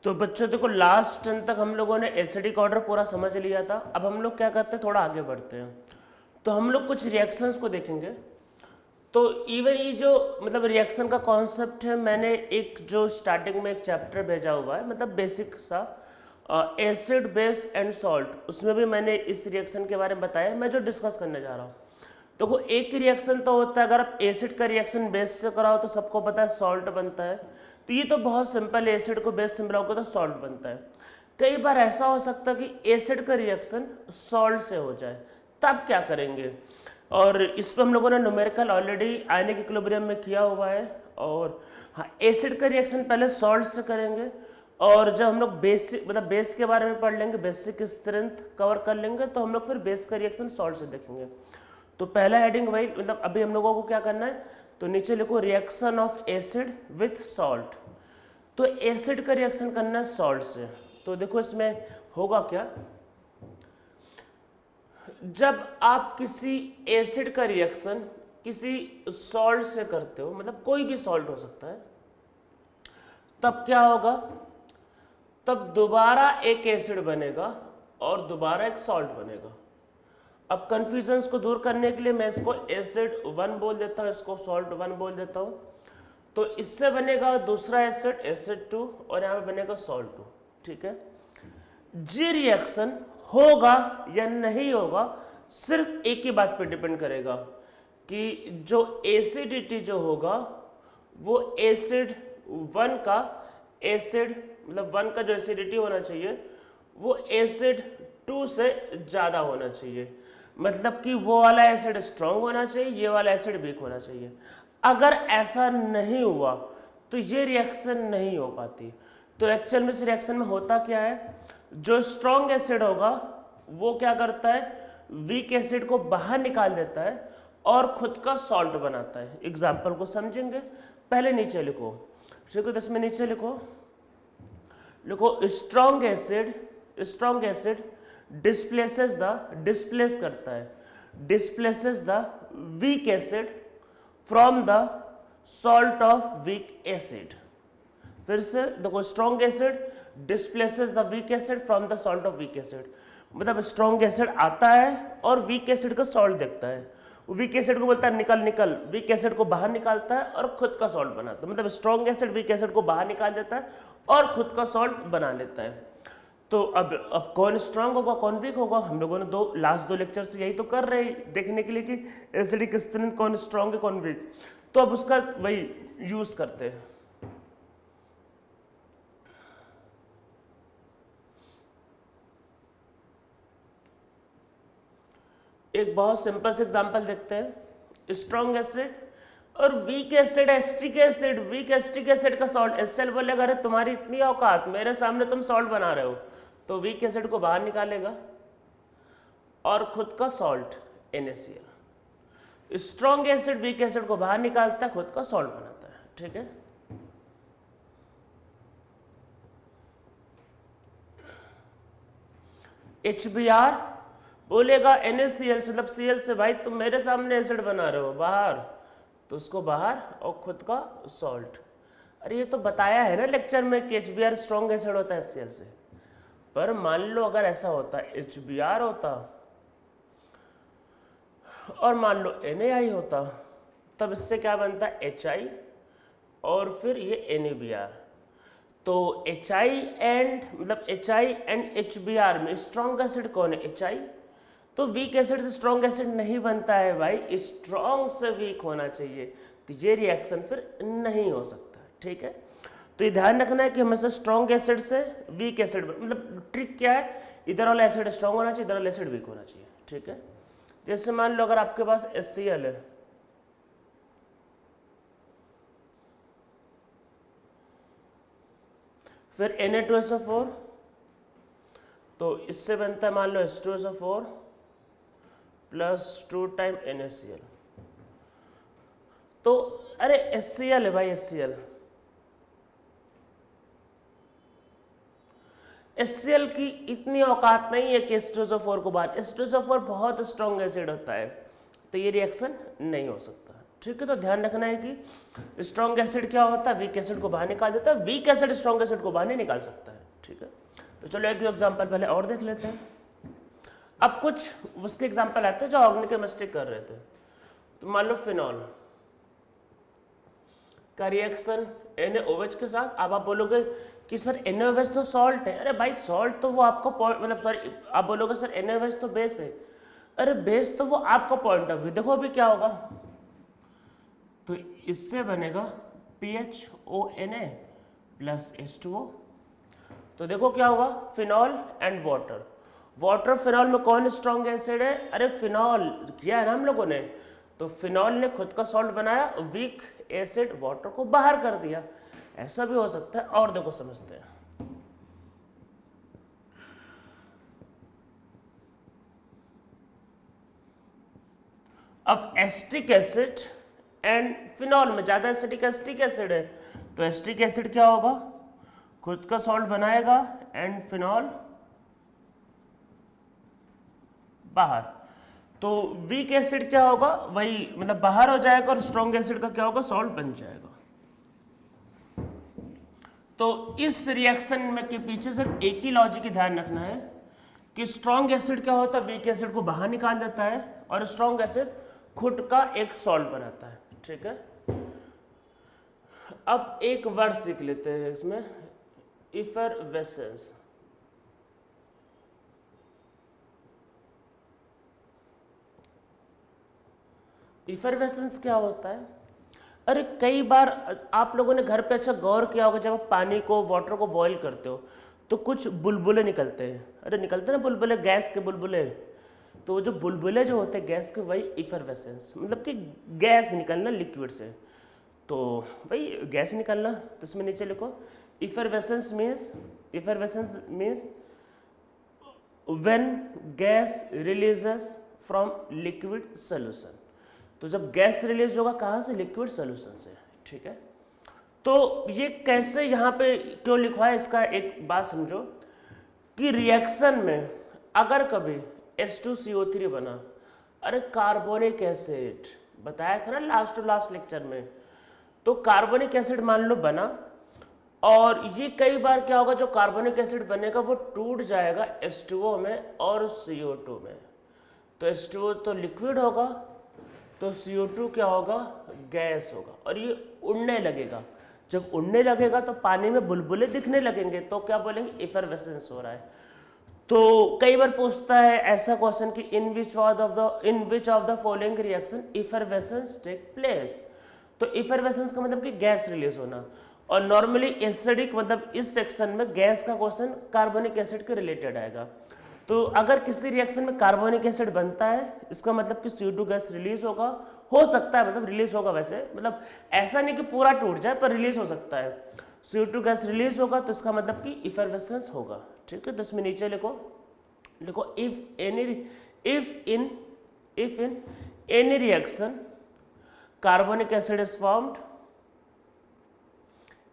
तो बच्चों देखो लास्ट टर्न तक हम लोगों ने एसिडिक ऑर्डर पूरा समझ लिया था। अब हम लोग क्या करते हैं, थोड़ा आगे बढ़ते हैं। तो हम लोग कुछ रिएक्शंस को देखेंगे। तो इवन ये जो मतलब रिएक्शन का कॉन्सेप्ट है, मैंने एक जो स्टार्टिंग में एक चैप्टर भेजा हुआ है, मतलब बेसिक सा एसिड बेस एंड सॉल्ट, उसमें भी मैंने इस रिएक्शन के बारे में बताया। मैं जो डिस्कस करने जा रहा हूँ, देखो एक रिएक्शन तो होता है, अगर आप एसिड का रिएक्शन बेस से कराओ तो सबको पता है सॉल्ट बनता है। तो ये तो बहुत सिंपल है, एसिड को बेस से मिलाओगे तो सॉल्ट बनता है। कई बार ऐसा हो सकता है कि एसिड का रिएक्शन सॉल्ट से हो जाए, तब क्या करेंगे? और इस पर हम लोगों ने न्यूमेरिकल ऑलरेडी आयनिक इक्विलिब्रियम में किया हुआ है। और हाँ, एसिड का रिएक्शन पहले सॉल्ट से करेंगे, और जब हम लोग बेसिक मतलब बेस के बारे में पढ़ लेंगे, बेसिक स्ट्रेंथ कवर कर लेंगे, तो हम लोग फिर बेस का रिएक्शन सॉल्ट से देखेंगे। तो पहला हेडिंग वही, मतलब अभी हम लोगों को क्या करना है, तो नीचे लिखो reaction of acid with salt. तो एसिड का रिएक्शन करना है सॉल्ट से। तो देखो इसमें होगा क्या, जब आप किसी एसिड का रिएक्शन किसी सॉल्ट से करते हो, मतलब कोई भी सॉल्ट हो सकता है, तब क्या होगा, तब दोबारा एक एसिड बनेगा और दोबारा एक सॉल्ट बनेगा। अब कंफ्यूजन्स को दूर करने के लिए मैं इसको एसिड 1 बोल देता हूँ, इसको सॉल्ट 1 बोल देता हूँ। तो इससे बनेगा दूसरा एसिड एसिड 2, और यहाँ पे बनेगा सॉल्ट 2। ठीक है, जी रिएक्शन होगा या नहीं होगा सिर्फ एक ही बात पे डिपेंड करेगा कि जो एसिडिटी जो होगा वो एसिड 1 का एसिड मतलब 1 का जो एसिडिटी होना चाहिए वो एसिड 2 से ज़्यादा होना चाहिए। मतलब कि वो वाला एसिड स्ट्रांग होना चाहिए, ये वाला एसिड वीक होना चाहिए। अगर ऐसा नहीं हुआ तो ये रिएक्शन नहीं हो पाती। तो एक्चुअल में इस रिएक्शन में होता क्या है, जो स्ट्रांग एसिड होगा वो क्या करता है, वीक एसिड को बाहर निकाल देता है और खुद का सॉल्ट बनाता है। एग्जाम्पल को समझेंगे, पहले नीचे लिखो, ठीक है, तो इसमें नीचे लिखो strong acid displace the weak acid from the salt of weak acid. फिर से देखो, strong acid displaces the weak acid from the salt of weak acid. मतलब स्ट्रॉन्ग एसिड आता है और वीक एसिड का सॉल्ट देखता है, वीक एसिड को बोलता है निकल निकल, वीक एसिड को बाहर निकालता है और खुद का सॉल्ट बनाता है। मतलब स्ट्रॉन्ग एसिड वीक एसिड को बाहर निकाल देता है और खुद का सॉल्ट बना लेता है। तो अब कौन स्ट्रांग होगा कौन वीक होगा, हम लोगों ने लास्ट दो लेक्चर से यही तो कर रहे हैं, देखने के लिए कि एसिडिक स्ट्रेंथ कौन स्ट्रांग है कौन वीक। तो अब उसका वही यूज करते हैं। एक बहुत सिंपल से एग्जांपल देखते हैं, स्ट्रॉन्ग एसिड और weak acid, acetic acid, weak acetic acid का सॉल्ट। एचसीएल बोलेगा अरे तुम्हारी इतनी औकात, मेरे सामने तुम सॉल्ट बना रहे हो, तो वीक एसिड को बाहर निकालेगा और खुद का salt NaCl। Strong acid weak acid को बाहर निकालता है, खुद का सॉल्ट बनाता है। ठीक है, HBr बोलेगा NaCl से, मतलब Cl से, भाई तुम मेरे सामने एसिड बना रहे हो बाहर, तो उसको बाहर और खुद का सॉल्ट। अरे ये तो बताया है ना लेक्चर में कि HBr स्ट्रॉन्ग एसिड होता है Cl से। पर मान लो अगर ऐसा होता, HBr होता और मान लो NaI होता, तब इससे क्या बनता है HI और फिर ये NaBr। तो HI एंड HBr में स्ट्रॉन्ग एसिड कौन है, HI। तो वीक एसिड से स्ट्रॉन्ग एसिड नहीं बनता है भाई, स्ट्रॉन्ग से वीक होना चाहिए, तो ये रिएक्शन फिर नहीं हो सकता। ठीक है, तो ये ध्यान रखना है कि हमेशा स्ट्रॉन्ग एसिड से वीक एसिड, मतलब ट्रिक क्या है, इधर वाला एसिड स्ट्रॉन्ग होना चाहिए, इधर वाला एसिड वीक होना चाहिए। ठीक है, जैसे मान लो अगर आपके पास HCl है, फिर Na2SO4, तो इससे बनता है मान लो H2SO4 प्लस 2 टाइम NaCl। तो अरे HCl है भाई, HCl की इतनी औकात नहीं है कि H2SO4 को बाहर, H2SO4 बहुत स्ट्रॉन्ग एसिड होता है, तो ये रिएक्शन नहीं हो सकता। ठीक है। तो ध्यान रखना है कि स्ट्रॉन्ग एसिड क्या होता है, वीक एसिड को बाहर निकाल देता है, वीक एसिड स्ट्रॉन्ग एसिड को बाहर नहीं निकाल सकता है, ठीक है। तो चलो एक एग्जांपल पहले और देख लेते हैं। अब कुछ उसके एग्जांपल आते हैं जो ऑर्गेनिक केमिस्ट्री कर रहे थे। तो मान लो फिनॉल का रिएक्शन NaOH के साथ। अब आप बोलोगे कि सर NaOH तो सॉल्ट है। अरे भाई सॉल्ट तो वो आपको मतलब सॉरी, आप बोलोगे सर NaOH तो बेस है। अरे बेस तो वो आपका पॉइंट ऑफ व्यू। देखो अभी क्या होगा, तो इससे बनेगा PHONA प्लस H2O। तो देखो क्या हुआ, phenol and water. Water phenol में कौन स्ट्रॉन्ग एसिड है? अरे फिनॉल किया है ना हम लोगों ने। तो फिनॉल ने खुद का सॉल्ट बनाया, वीक एसिड वाटर को बाहर कर दिया। ऐसा भी हो सकता है। और देखो समझते हैं। अब एसिटिक एसिड एंड फिनॉल में ज्यादा एसिटिक एसिटिक एसिड है, तो एसिटिक एसिड क्या होगा, खुद का सॉल्ट बनाएगा एंड फिनॉल बाहर। तो वीक एसिड क्या होगा, वही मतलब बाहर हो जाएगा, और स्ट्रॉन्ग एसिड का क्या होगा, सॉल्ट बन जाएगा। तो इस रिएक्शन में के पीछे सिर्फ एक ही लॉजिक की ध्यान रखना है कि स्ट्रॉन्ग एसिड क्या होता है, वीक एसिड को बाहर निकाल देता है, और स्ट्रॉन्ग एसिड खुद का एक सॉल्ट बनाता है, ठीक है। अब एक वर्ड सीख लेते हैं इसमें, इफरवेसेंस। इफरवेसेंस क्या होता है? अरे कई बार आप लोगों ने घर पे अच्छा गौर किया होगा, जब आप पानी को वाटर को बॉईल करते हो तो कुछ बुलबुले निकलते हैं। अरे निकलते हैं ना बुलबुले, गैस के बुलबुले। तो वो जो बुलबुले जो होते हैं गैस के, वही इफरवेसेंस, मतलब कि गैस निकलना लिक्विड से। तो वही गैस निकलना। तो इसमें नीचे लिखो effervescence means when gas releases from liquid solution. तो जब गैस रिलीज होगा कहाँ से, लिक्विड सोल्यूशन से, ठीक है। तो ये कैसे यहाँ पे क्यों लिखा है, इसका एक बात समझो कि रिएक्शन में अगर कभी H2CO3 बना, अरे कार्बोनिक एसिड बताया था ना लास्ट टू लास्ट लेक्चर में, तो कार्बोनिक एसिड मान लो बना, और ये कई बार क्या होगा, जो कार्बोनिक एसिड बनेगा वो टूट जाएगा H2O में और CO2 में। तो H2O तो लिक्विड होगा, तो CO2 क्या होगा, गैस होगा, और ये उड़ने लगेगा। जब उड़ने लगेगा तो पानी में बुलबुले दिखने लगेंगे, तो क्या बोलेंगे, इफरवेसेंस हो रहा है। तो कई बार पूछता है ऐसा क्वेश्चन कि in which of the following reaction effervescence take place. तो इफरवेसेंस का मतलब कि गैस रिलीज होना, और नॉर्मली एसिडिक मतलब इस सेक्शन में गैस का क्वेश्चन कार्बोनिक एसिड के रिलेटेड आएगा। तो अगर किसी रिएक्शन में कार्बोनिक एसिड बनता है, इसका मतलब कि CO2 गैस रिलीज होगा, हो सकता है, मतलब रिलीज होगा वैसे, मतलब ऐसा नहीं कि पूरा टूट जाए, पर रिलीज हो सकता है। CO2 गैस रिलीज होगा तो इसका मतलब कि इफरवेसेंस होगा, ठीक है। तो इसमें नीचे लिखो if in any reaction carbonic acid is formed,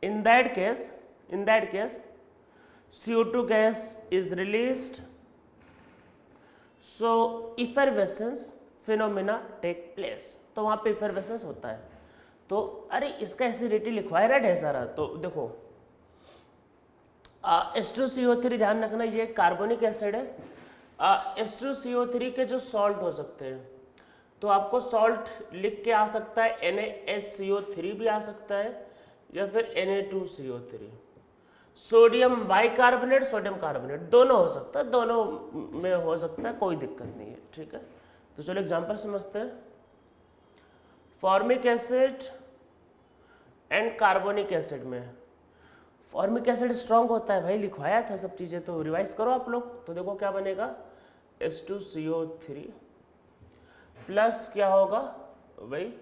in that case CO2 gas is released, so effervescence phenomena take place। तो वहां पे effervescence होता है। तो अरे इसका एसिडिटी लिखवाया है सारा। तो देखो H2CO3 ध्यान रखना, ये कार्बोनिक एसिड है। H2CO3 के जो सॉल्ट हो सकते हैं, तो आपको सॉल्ट लिख के आ सकता है NaSCO3 भी आ सकता है, या फिर Na2CO3। Sodium bicarbonate, sodium carbonate दोनों हो सकता है, दोनों में हो सकता है, कोई दिक्कत नहीं है, ठीक है। तो चलो एग्जांपल समझते हैं। Formic acid and carbonic acid में फॉर्मिक एसिड स्ट्रांग होता है भाई, लिखवाया था सब चीजें, तो रिवाइज करो आप लोग। तो देखो क्या बनेगा, H2CO3 प्लस क्या होगा, वही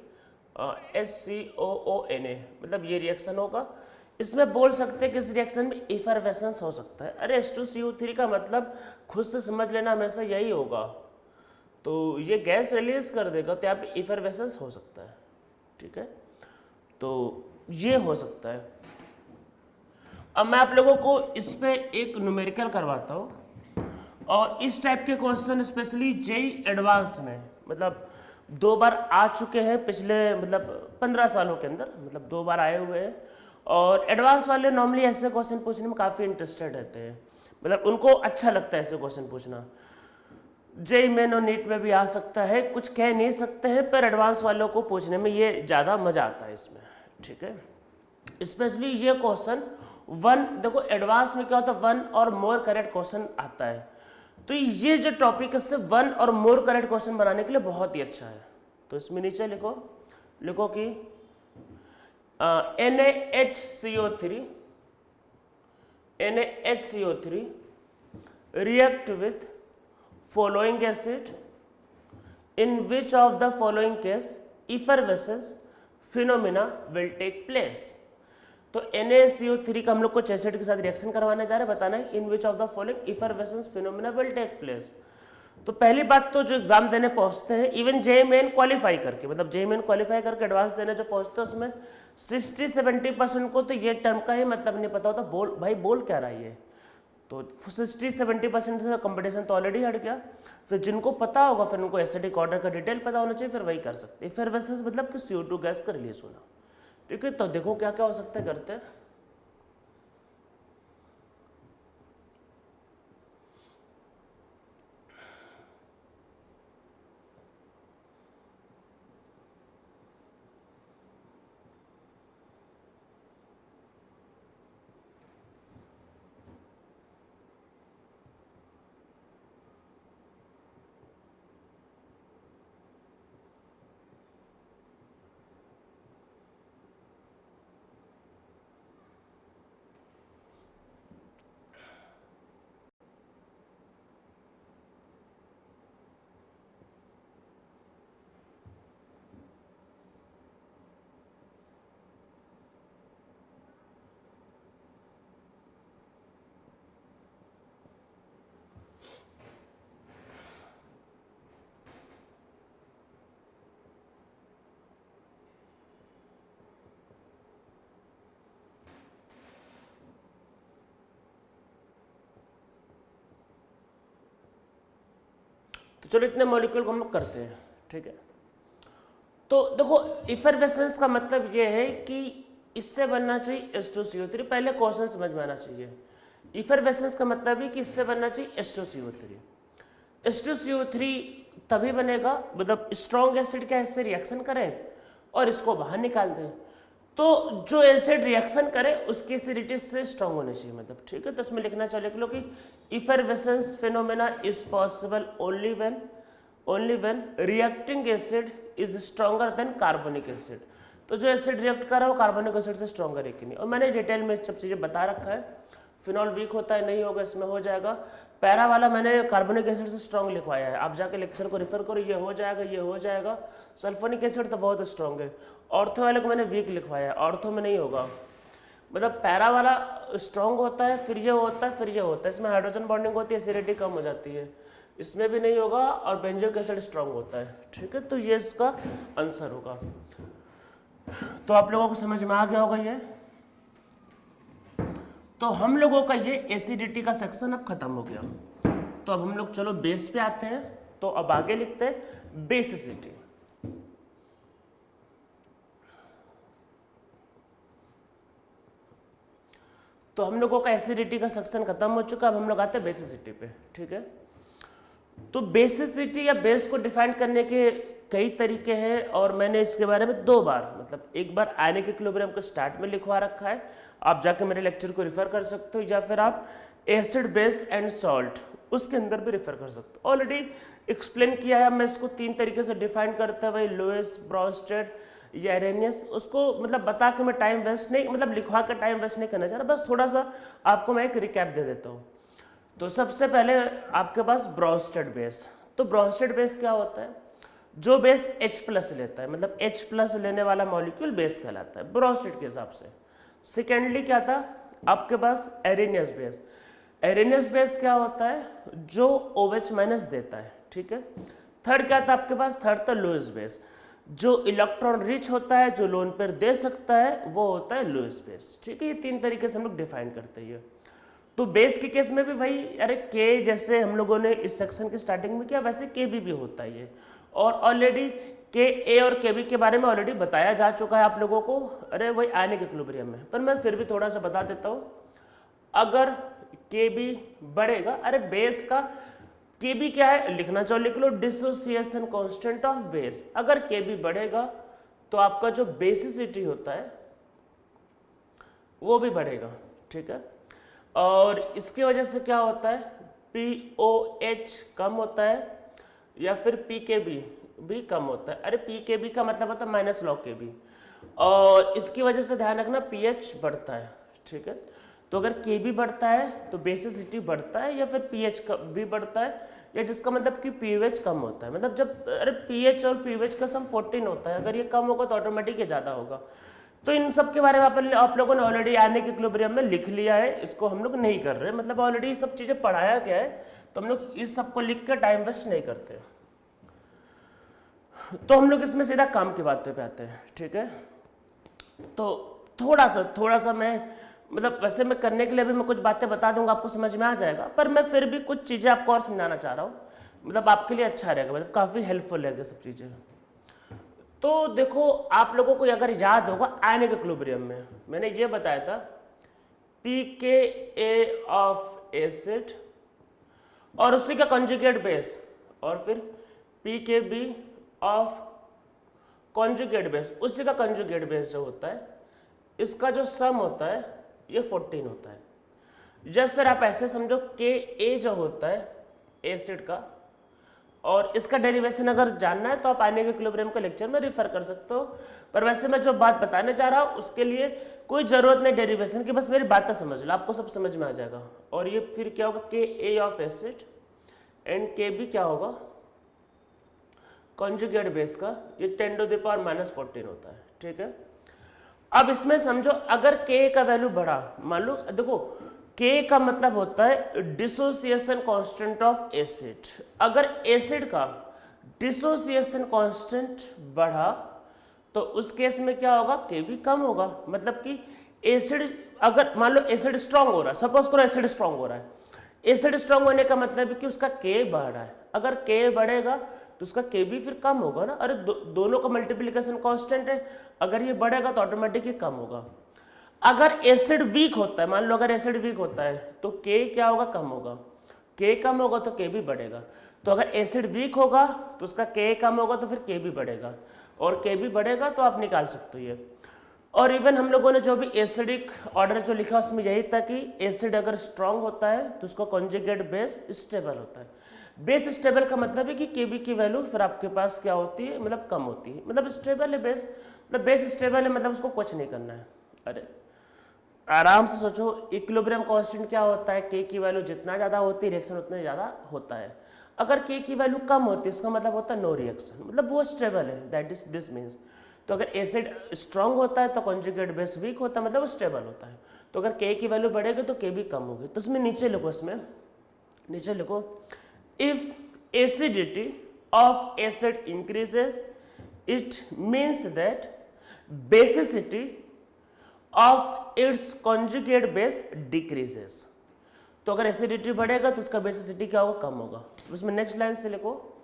HCOONA, मतलब ये रिएक्शन होगा। इसमें बोल सकते हैं कि इस रिएक्शन में इफरवेसेंस हो सकता है। अरे H2CO3 का मतलब खुद से समझ लेना हमेशा यही होगा, तो ये गैस रिलीज कर देगा, तो यहाँ पे इफरवेसेंस हो सकता है, ठीक है। तो ये हो सकता है। अब मैं आप लोगों को इस पे एक न्यूमेरिकल करवाता हूँ, और इस टाइप के क्वेश्चन स्पेशली जेईई एडवांस में, मतलब 2 बार आ चुके हैं पिछले मतलब 15 सालों के अंदर, मतलब 2 बार आए हुए हैं। और एडवांस वाले नॉर्मली ऐसे क्वेश्चन पूछने में काफ़ी इंटरेस्टेड रहते हैं, मतलब उनको अच्छा लगता है ऐसे क्वेश्चन पूछना। जेई मेन और नीट में भी आ सकता है, कुछ कह नहीं सकते हैं, पर एडवांस वालों को पूछने में ये ज़्यादा मज़ा आता है इसमें, ठीक है। स्पेशली ये क्वेश्चन वन, देखो एडवांस में क्या होता है, वन और मोर करेक्ट क्वेश्चन आता है, तो ये जो टॉपिक है इससे वन और मोर करेक्ट क्वेश्चन बनाने के लिए बहुत ही अच्छा है। तो इसमें नीचे लिखो कि NaHCO3 react with following acid, in which of the following case effervescence phenomena will take place। तो NaCO3 का हम लोग कुछ एसिड के साथ रिएक्शन करवाने जा रहे हैं, बताना है in which of the following effervescence phenomena will take place. तो पहली बात तो जो एग्जाम देने पहुंचते हैं, इवन जेईई मेन क्वालिफाई करके, मतलब जेईई मेन क्वालिफाई करके एडवांस देने जो पहुंचते हैं उसमें 60-70% को तो ये टर्म का ही मतलब नहीं पता होता, बोल क्या रहा है ये। तो 60-70% से कंपटीशन तो ऑलरेडी हट गया। फिर जिनको पता होगा फिर उनको एसिडिक ऑर्डर का डिटेल पता होना चाहिए, फिर वही कर सकते। इफरवेसेंस मतलब कि CO2 गैस का रिलीज होना, ठीक है। तो देखो क्या क्या हो सकता है, करते हैं। तो चलो इतने मॉलिक्यूल को हम लोग करते हैं, ठीक है। तो देखो इफरवेसेंस का मतलब ये है कि इससे बनना चाहिए H2CO3, पहले क्वेश्चन समझ में आना चाहिए। इफरवेसेंस का मतलब है कि इससे बनना चाहिए H2CO3। H2CO3 तभी बनेगा, मतलब स्ट्रॉन्ग एसिड का इससे रिएक्शन करें और इसको बाहर निकाल दें, तो जो एसिड रिएक्शन करे उसकी एसिडिटी से स्ट्रॉन्ग होनी चाहिए, मतलब ठीक है। तो इसमें लिखना चाहिए कि effervescence phenomena is possible only when reacting acid is stronger than carbonic acid. तो जो एसिड रिएक्ट कर रहा है वो कार्बोनिक एसिड से स्ट्रॉन्गर है कि नहीं, और मैंने डिटेल में सब चीज़ें बता रखा है। फिनॉल वीक होता है, नहीं होगा, इसमें हो जाएगा। पैरा वाला मैंने कार्बोनिक एसिड से स्ट्रॉन्ग लिखवाया है, आप जाके लेक्चर को रेफर करो, ये हो जाएगा, ये हो जाएगा। सल्फोनिक एसिड तो बहुत स्ट्रॉन्ग है। ऑर्थो वाले को मैंने वीक लिखवाया है, ऑर्थो में नहीं होगा। मतलब पैरा वाला स्ट्रॉन्ग होता है, फिर ये होता है, फिर ये होता है, इसमें हाइड्रोजन बॉन्डिंग होती है, एसिडिटी कम हो जाती है, इसमें भी नहीं होगा। और बेंजोइक एसिड स्ट्रॉन्ग होता है, ठीक है। तो ये इसका आंसर होगा। तो आप लोगों को समझ में आ गया होगा ये। तो हम लोगों का ये एसिडिटी का सेक्शन अब खत्म हो गया। तो अब हम लोग चलो बेस पे आते हैं। तो अब आगे लिखते हैं बेसिसिटी। तो हम लोगों का एसिडिटी का सेक्शन खत्म हो चुका, अब हम लोग आते हैं बेसिसिटी पे, ठीक है। तो बेसिसिटी या बेस को डिफाइन करने के कई तरीके हैं, और मैंने इसके बारे में 2 बार, मतलब एक बार आयनिक इक्विलिब्रियम को स्टार्ट में लिखवा रखा है, आप जाके मेरे लेक्चर को रेफर कर सकते हो, या फिर आप एसिड बेस एंड सॉल्ट उसके अंदर भी रेफर कर सकते हो। ऑलरेडी एक्सप्लेन किया है, मैं इसको 3 तरीके से डिफाइन करता है, वही लुईस, ब्रॉन्स्टेड या एरेनियस। उसको मतलब बता के मैं टाइम वेस्ट नहीं, मतलब लिखवा के टाइम वेस्ट नहीं करना चाह रहा, बस थोड़ा सा आपको मैं एक रिकैप दे देता हूँ। तो सबसे पहले आपके पास ब्रॉन्स्टेड बेस। तो ब्रॉन्स्टेड बेस क्या होता है? जो बेस H+ लेता है, मतलब H+ लेने वाला मॉलिक्यूल बेस कहलाता है ब्रॉन्स्टेड के हिसाब से। सेकेंडली क्या था आपके पास? Erroneous base. एरेनियस बेस क्या होता है? जो OH- देता है, ठीक है। थर्ड क्या था आपके पास? थर्ड था लुईस बेस। जो इलेक्ट्रॉन रिच होता है, जो लोन पेयर दे सकता है, वो होता है लुईस बेस, ठीक है। ये 3 तरीके से हम लोग डिफाइन करते हैं। तो बेस के केस में भी भाई, अरे के जैसे हम लोगों ने इस सेक्शन के स्टार्टिंग में किया, वैसे के भी होता है ये। और ऑलरेडी के ए और के बी के बारे में ऑलरेडी बताया जा चुका है आप लोगों को, अरे वही आयनिक इक्विलिब्रियम में, पर मैं फिर भी थोड़ा सा बता देता हूँ। अगर के बी बढ़ेगा, अरे बेस का के बी क्या है लिखना चाहो लिख लो, डिसोसिएशन कांस्टेंट ऑफ बेस। अगर के बी बढ़ेगा तो आपका जो बेसिसिटी होता है वो भी बढ़ेगा, ठीक है। और इसकी वजह से क्या होता है, POH कम होता है या फिर PKB भी कम होता है। अरे PKB का मतलब होता है माइनस लॉग KB, और इसकी वजह से ध्यान रखना pH बढ़ता है, ठीक है। तो अगर KB बढ़ता है तो बेसिसिटी बढ़ता है, या फिर pH भी बढ़ता है, या जिसका मतलब कि pH कम होता है। मतलब जब अरे pH और pH का सम 14 होता है, अगर ये कम होगा तो ऑटोमेटिक ये ज़्यादा होगा। तो इन सब के बारे में आप लोगों ने ऑलरेडी आयनिक इक्विलिब्रियम में लिख लिया है, इसको हम लोग नहीं कर रहे, मतलब ऑलरेडी ये सब चीज़ें पढ़ाया गया है, तो हम लोग इस सब को लिख कर टाइम वेस्ट नहीं करते। तो हम लोग इसमें सीधा काम की बातों पे आते हैं, ठीक है। तो थोड़ा सा मैं मतलब वैसे मैं करने के लिए भी मैं कुछ बातें बता दूंगा, आपको समझ में आ जाएगा, पर मैं फिर भी कुछ चीज़ें आपको और समझाना चाह रहा हूँ, मतलब आपके लिए अच्छा रहेगा, मतलब काफ़ी हेल्पफुल रहेगा सब चीज़ें। तो देखो आप लोगों को अगर याद होगा आयनिक इक्विलिब्रियम में मैंने ये बताया था pKa ऑफ एसिड और उसी का कंजुगेट बेस, और फिर PKB ऑफ कंजुगेट बेस, उसी का कंजुगेट बेस जो होता है, इसका जो सम होता है ये 14 होता है। जब फिर आप ऐसे समझो Ka जो होता है एसिड का, और इसका डेरिवेशन अगर जानना है तो आप आयनिक इक्विलिब्रियम के लेक्चर में रेफर कर सकते हो, पर वैसे मैं जो बात बताने जा रहा हूँ उसके लिए कोई ज़रूरत नहीं डेरिवेशन की, बस मेरी बातें समझ लो, आपको सब समझ में आ जाएगा। और ये फिर क्या होगा, Ka of acid and Kb क्या होगा, कॉन्जुगेट बेस का, ये 10⁻⁻14 होता है, ठीक है। अब इसमें समझो अगर K का वैल्यू बढ़ा, मान लो देखो K का मतलब होता है डिसोसिएशन कांस्टेंट ऑफ एसिड, अगर एसिड का डिसोसिएशन कांस्टेंट बढ़ा तो उस केस में क्या होगा, K भी कम होगा। मतलब कि एसिड अगर मान लो एसिड स्ट्रांग हो रहा है, सपोज करो एसिड स्ट्रांग हो रहा है, एसिड स्ट्रांग होने का मतलब है कि उसका K बढ़ रहा है, अगर K बढ़ेगा तो उसका K भी फिर कम होगा ना, अरे दोनों का मल्टीप्लिकेशन कांस्टेंट है, अगर ये बढ़ेगा तो ऑटोमेटिक ही कम होगा। अगर एसिड वीक होता है, मान लो अगर एसिड वीक होता है तो K क्या होगा, कम होगा, K कम होगा तो K भी बढ़ेगा। तो अगर एसिड वीक होगा तो उसका K कम होगा तो फिर K भी बढ़ेगा, और K भी बढ़ेगा तो आप निकाल सकते हो ये। और इवन हम लोगों ने जो भी एसिडिक ऑर्डर जो लिखा उसमें यही था कि एसिड अगर स्ट्रांग होता है तो उसका कॉन्जुगेट बेस स्टेबल होता है। बेस स्टेबल का मतलब है कि Kb की वैल्यू फिर आपके पास क्या होती है, मतलब कम होती है, मतलब स्टेबल है बेस, मतलब बेस स्टेबल है, मतलब उसको कुछ नहीं करना है। अरे आराम से सोचो, इक्विलिब्रियम कांस्टेंट क्या होता है, K की वैल्यू जितना ज़्यादा होती है रिएक्शन उतना ज़्यादा होता है। अगर K की वैल्यू कम होती है इसका मतलब होता है नो रिएक्शन, मतलब वो स्टेबल है, दैट इज दिस मीन्स। तो अगर एसिड स्ट्रांग होता है तो कॉन्जुगेट बेस वीक होता है, मतलब वो स्टेबल होता है। तो अगर K की वैल्यू बढ़ेगी तो K भी कम होगी। तो इसमें नीचे लिखो, इसमें नीचे लिखो, if acidity of acid increases it means that basicity of its conjugate base decreases. तो अगर एसिडिटी बढ़ेगा तो उसका बेसिसिटी क्या होगा, कम होगा। उसमें नेक्स्ट लाइन से लिखो,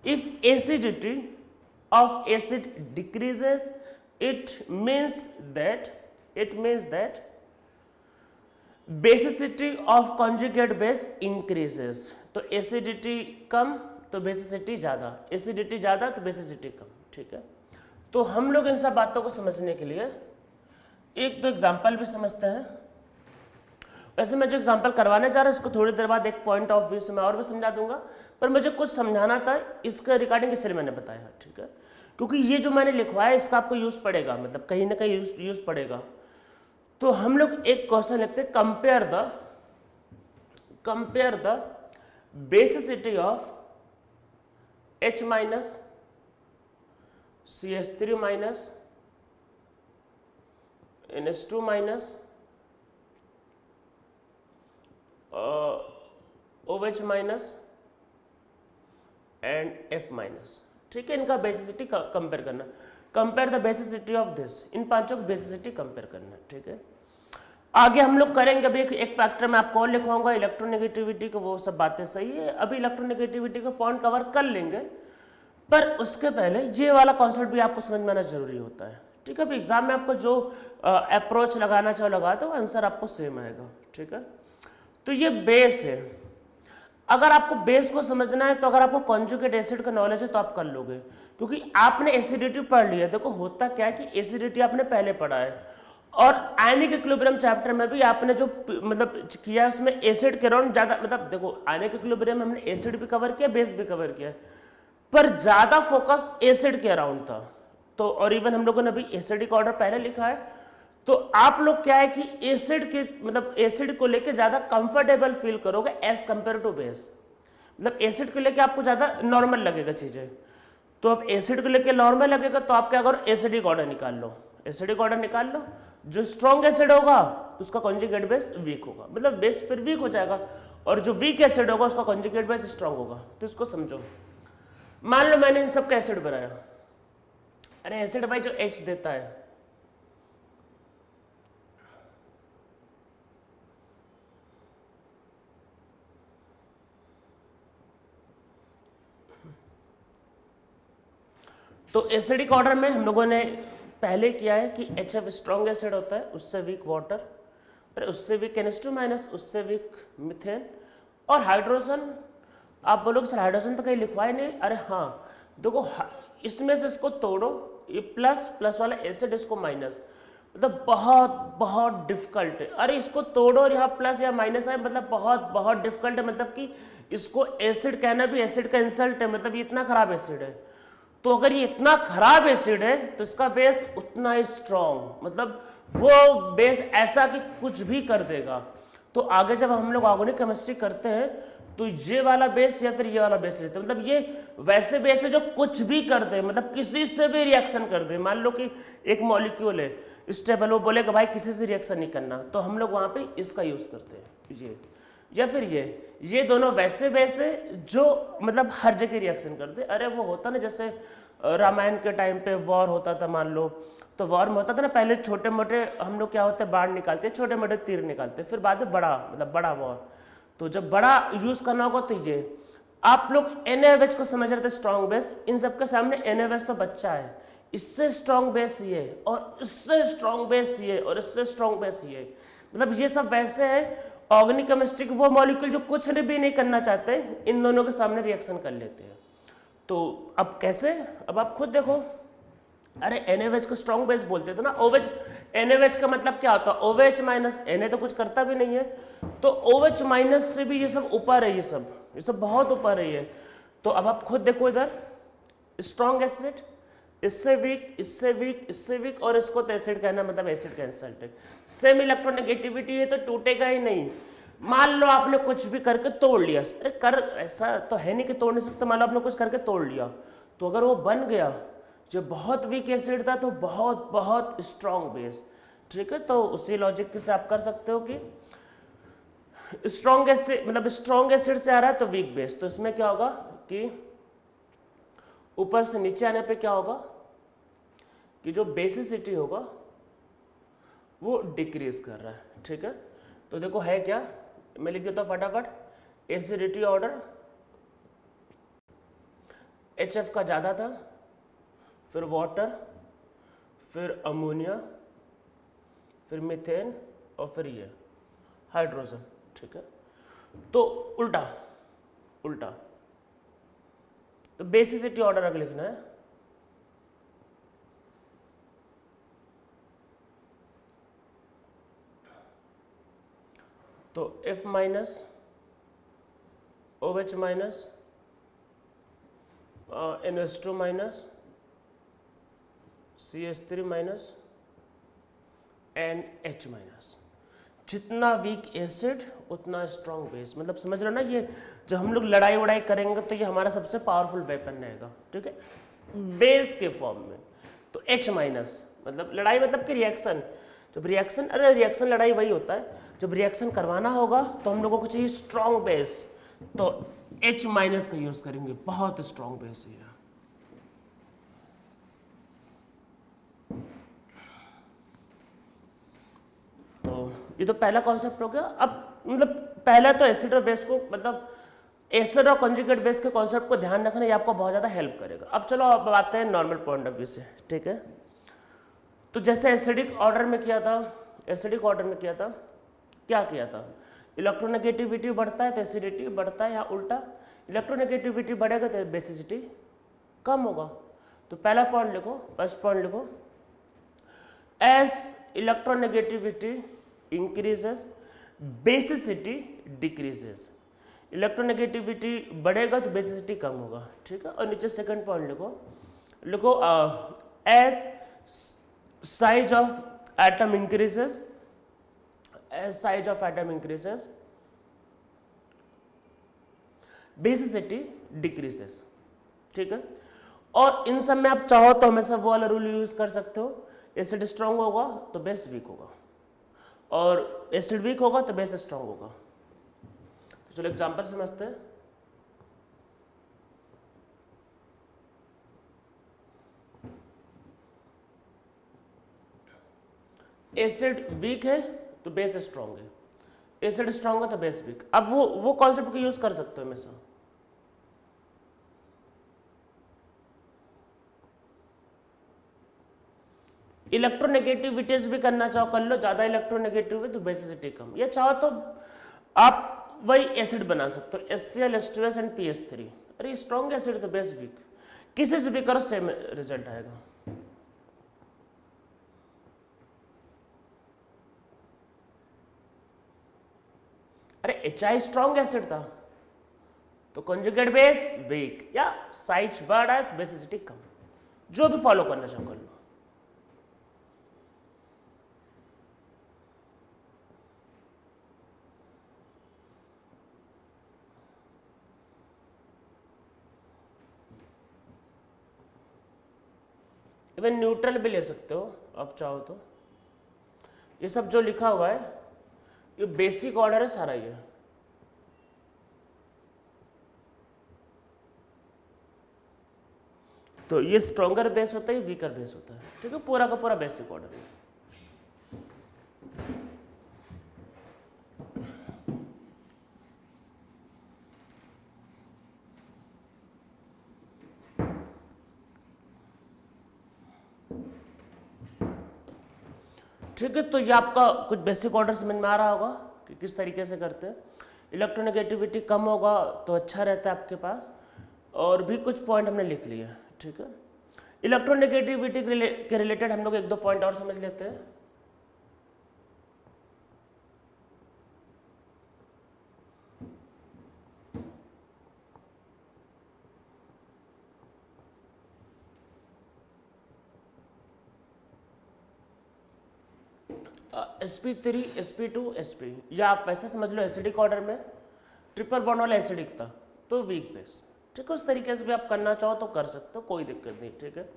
if acidity of acid decreases it means that basicity of conjugate base increases. तो एसिडिटी कम तो बेसिसिटी ज़्यादा, एसिडिटी ज़्यादा तो बेसिसिटी कम, ठीक है। तो हम लोग इन सब बातों को समझने के लिए एक तो एग्जाम्पल भी समझते हैं। वैसे मैं जो एग्जाम्पल करवाने जा रहा हूँ इसको थोड़ी देर बाद एक पॉइंट ऑफ व्यू से मैं और भी समझा दूंगा, पर मुझे कुछ समझाना था इसका रिगार्डिंग, इसलिए मैंने बताया, ठीक है। क्योंकि ये जो मैंने लिखवाया इसका आपको यूज पड़ेगा, मतलब कहीं ना कहीं यूज पड़ेगा। तो हम लोग एक क्वेश्चन लिखते हैं, compare the basicity of H minus CH3 minus NH2 minus OH minus and F minus, ठीक है। इनका बेसिसिटी कंपेयर करना, compare the basicity of this, इन पांचों की बेसिसिटी कंपेयर करना, ठीक है। आगे हम लोग करेंगे, अभी एक फैक्टर मैं आपको और लिखवाऊंगा इलेक्ट्रोनेगेटिविटी को, वो सब बातें सही है। अभी इलेक्ट्रोनेगेटिविटी का पॉइंट कवर कर लेंगे, पर उसके पहले ये वाला कॉन्सेप्ट भी आपको समझ में आना जरूरी होता है, ठीक है। एग्जाम में आपको जो अप्रोच लगाना चाहो लगा दो, आंसर आपको सेम आएगा, ठीक है। तो ये बेस है। अगर आपको बेस को समझना है तो अगर आपको कॉन्जुगेट एसिड का नॉलेज है तो आप कर लोगे, क्योंकि आपने एसिडिटी पढ़ लिया। देखो होता क्या है कि एसिडिटी आपने पहले पढ़ा है, और आयनिक इक्विलिब्रियम चैप्टर में भी आपने जो मतलब किया उसमें एसिड के अराउंड ज्यादा, मतलब देखो आयनिक इक्विलिब्रियम में हमने एसिड भी कवर किया, बेस भी कवर किया, पर ज्यादा फोकस एसिड के अराउंड था। तो और इवन हम लोगों ने अभी एसिडिक ऑर्डर पहले लिखा है, तो आप लोग क्या है कि एसिड के मतलब एसिड को लेके ज्यादा कंफर्टेबल फील करोगे एज कंपेयर टू बेस। मतलब एसिड को लेके आपको ज्यादा नॉर्मल लगेगा चीजें, तो अब एसिड को लेके नॉर्मल लगेगा तो आप क्या करो, एसिडिक ऑर्डर निकाल लो। एसिडिक ऑर्डर निकाल लो, जो स्ट्रॉन्ग एसिड होगा उसका कॉन्जुगेट बेस वीक होगा, मतलब बेस फिर वीक हो जाएगा, और जो वीक एसिड होगा उसका कॉन्जुगेट बेस स्ट्रॉन्ग होगा। तो इसको समझो, मान लो मैंने इन सबका एसिड बनाया, अरे एसिड भाई जो H देता है, तो एसिडिक ऑर्डर में हम लोगों ने पहले किया है कि HF स्ट्रॉन्ग एसिड होता है, उससे वीक वाटर, और उससे वीक NH2-, उससे वीक मिथेन, और हाइड्रोजन। आप बोलोगे सर हाइड्रोजन तो कहीं लिखवा ही नहीं, अरे हाँ देखो इसमें से इसको तोड़ो, ये प्लस प्लस वाला एसिड, इसको माइनस, मतलब बहुत बहुत डिफिकल्ट है। अरे इसको तोड़ो और यहाँ प्लस या माइनस है, मतलब बहुत बहुत डिफिकल्ट है, मतलब कि इसको एसिड कहना भी एसिड का इंसल्ट है, मतलब ये इतना खराब एसिड है। तो अगर ये इतना खराब एसिड है तो इसका बेस उतना ही स्ट्रॉन्ग, मतलब वो बेस ऐसा कि कुछ भी कर देगा। तो आगे जब हम लोग ऑर्गेनिक केमिस्ट्री करते हैं तो ये वाला बेस या फिर ये वाला बेस लेते हैं, मतलब ये वैसे बेस है जो कुछ भी कर दे, मतलब किसी से भी रिएक्शन कर दे। मान लो कि एक मॉलिक्यूल है स्टेबल, वो बोलेगा भाई किसी से रिएक्शन नहीं करना, तो हम लोग वहां पे इसका यूज करते हैं, ये या फिर ये दोनों वैसे वैसे जो मतलब हर जगह रिएक्शन करते। अरे वो होता ना, जैसे रामायण के टाइम पे वॉर होता था, मान लो, तो वॉर में होता था ना, पहले छोटे मोटे हम लोग क्या होते हैं, बाण निकालते, छोटे मोटे तीर निकालते, फिर बाद में बड़ा मतलब बड़ा वॉर। तो जब बड़ा यूज करना होगा तो ये आप लोग NaOH को समझ रहे थे स्ट्रॉन्ग बेस, इन सबके सामने NaOH तो बच्चा है, इससे स्ट्रॉन्ग बेस ये, और इससे स्ट्रॉन्ग बेस ये, और इससे स्ट्रॉन्ग बेस ये, मतलब ये सब वैसे है ऑर्गेनिक केमिस्ट्री के वो मॉलिक्यूल जो कुछ भी नहीं करना चाहते, इन दोनों के सामने रिएक्शन कर लेते हैं। तो अब कैसे, अब आप खुद देखो, अरे NaOH को स्ट्रॉन्ग बेस बोलते थे ना, OH NaOH का मतलब क्या होता है, OH माइनस, Na तो कुछ करता भी नहीं है, तो OH माइनस से भी ये सब ऊपर है, ये सब बहुत ऊपर है ये। तो अब आप खुद देखो इधर, स्ट्रॉन्ग एसिड, इससे वीक, इससे वीक, इससे वीक, और इसको तो एसिड कहना मतलब एसिड का इंसल्ट है। सेम इलेक्ट्रोनेगेटिविटी है तो टूटेगा ही नहीं। मान लो आपने कुछ भी करके तोड़ लिया, अरे कर ऐसा तो है नहीं कि तोड़ नहीं सकते, मान लो आपने कुछ करके तोड़ लिया, तो अगर वो बन गया जो बहुत वीक एसिड था तो बहुत बहुत स्ट्रॉन्ग बेस, ठीक है। तो उसी लॉजिक से आप कर सकते हो कि स्ट्रॉन्ग एसिड मतलब स्ट्रॉन्ग एसिड से आ रहा है तो वीक बेस, तो इसमें क्या होगा कि ऊपर से नीचे आने पे क्या होगा कि जो बेसिसिटी होगा वो डिक्रीज कर रहा है, ठीक है। तो देखो है क्या, मैं लिख देता हूं फटाफट, एसिडिटी ऑर्डर HF का ज्यादा था, फिर वाटर, फिर अमोनिया, फिर मीथेन, और फिर ये हाइड्रोजन, ठीक है। तो उल्टा उल्टा, तो बेसिसिटी ऑर्डर अगर लिखना है, तो F minus, OH minus, NH2 minus, CH3 minus, and H minus. जितना वीक एसिड उतना स्ट्रॉन्ग बेस, मतलब समझ रहे हो ना, ये जब हम लोग लड़ाई वड़ाई करेंगे तो ये हमारा सबसे पावरफुल वेपन रहेगा, ठीक है, बेस के फॉर्म में। तो H माइनस मतलब लड़ाई, मतलब कि रिएक्शन, जब रिएक्शन, अरे रिएक्शन लड़ाई वही होता है, जब रिएक्शन करवाना होगा तो हम लोगों को चाहिए स्ट्रॉन्ग बेस, तो H माइनस का यूज करेंगे, बहुत स्ट्रॉन्ग बेस है। तो ये तो पहला कॉन्सेप्ट हो गया। अब मतलब पहला तो एसिड और बेस को मतलब एसिड और कॉन्जुगेट बेस के कॉन्सेप्ट को ध्यान रखना, ये आपको बहुत ज़्यादा हेल्प करेगा। अब चलो अब आते हैं नॉर्मल पॉइंट ऑफ व्यू से, ठीक है। तो जैसे एसिडिक ऑर्डर में किया था, एसिडिक ऑर्डर में किया था, क्या किया था, इलेक्ट्रोनेगेटिविटी बढ़ता है तो एसिडिटी बढ़ता है, या उल्टा इलेक्ट्रोनेगेटिविटी बढ़ेगा तो बेसिसिटी कम होगा। तो पहला पॉइंट लिखो, फर्स्ट पॉइंट लिखो, as electronegativity increases basicity decreases. Electronegativity बढ़ेगा तो बेसिसिटी कम होगा, ठीक है। और नीचे सेकंड पॉइंट लिखो, लिखो as size of atom increases, as size of atom increases basicity decreases, ठीक है। और इन सब में आप चाहो तो हमेशा वो वाला रूल यूज कर सकते हो, एसिड स्ट्रांग होगा तो बेस वीक होगा, और एसिड वीक होगा तो बेस स्ट्रांग होगा। तो चलो एग्जांपल समझते हैं। एसिड वीक है तो बेस स्ट्रांग है, एसिड स्ट्रांग है तो बेस वीक। अब वो कॉन्सेप्ट को यूज कर सकते हो हमेशा। इलेक्ट्रोनेगेटिविटीज भी करना चाहो कर लो, ज्यादा इलेक्ट्रोनेगेटिव है तो बेसिसिटी कम, या चाहो तो आप वही एसिड बना सकते हो, HCl H2S एंड PH3। अरे स्ट्रॉन्ग एसिड तो बेस वीक, किसी से भी करो सेम रिजल्ट आएगा। अरे HI स्ट्रॉन्ग एसिड था तो कॉन्जुगेट बेस वीक, या साइज बढ़ा है तो बेसिसिटी कम, जो भी फॉलो करना चाहो कर लो। इवन न्यूट्रल भी ले सकते हो आप चाहो तो। ये सब जो लिखा हुआ है ये बेसिक ऑर्डर है सारा ये। तो ये स्ट्रॉन्गर बेस होता है, वीकर बेस होता है, ठीक है। पूरा का पूरा बेसिक ऑर्डर है। ठीक है, तो ये आपका कुछ बेसिक ऑर्डर समझ में आ रहा होगा कि किस तरीके से करते हैं। इलेक्ट्रोनेगेटिविटी कम होगा तो अच्छा रहता है आपके पास, और भी कुछ पॉइंट हमने लिख लिए, ठीक है। इलेक्ट्रोनेगेटिविटी के रिलेटेड हम लोग एक दो पॉइंट और समझ लेते हैं। sp3 sp2 sp, या आप वैसे समझ लो एसिडिक ऑर्डर में ट्रिपल बॉन्ड वाला एसिडिक था तो वीक बेस, ठीक है। उस तरीके से भी आप करना चाहो तो कर सकते हो, कोई दिक्कत नहीं, ठीक है।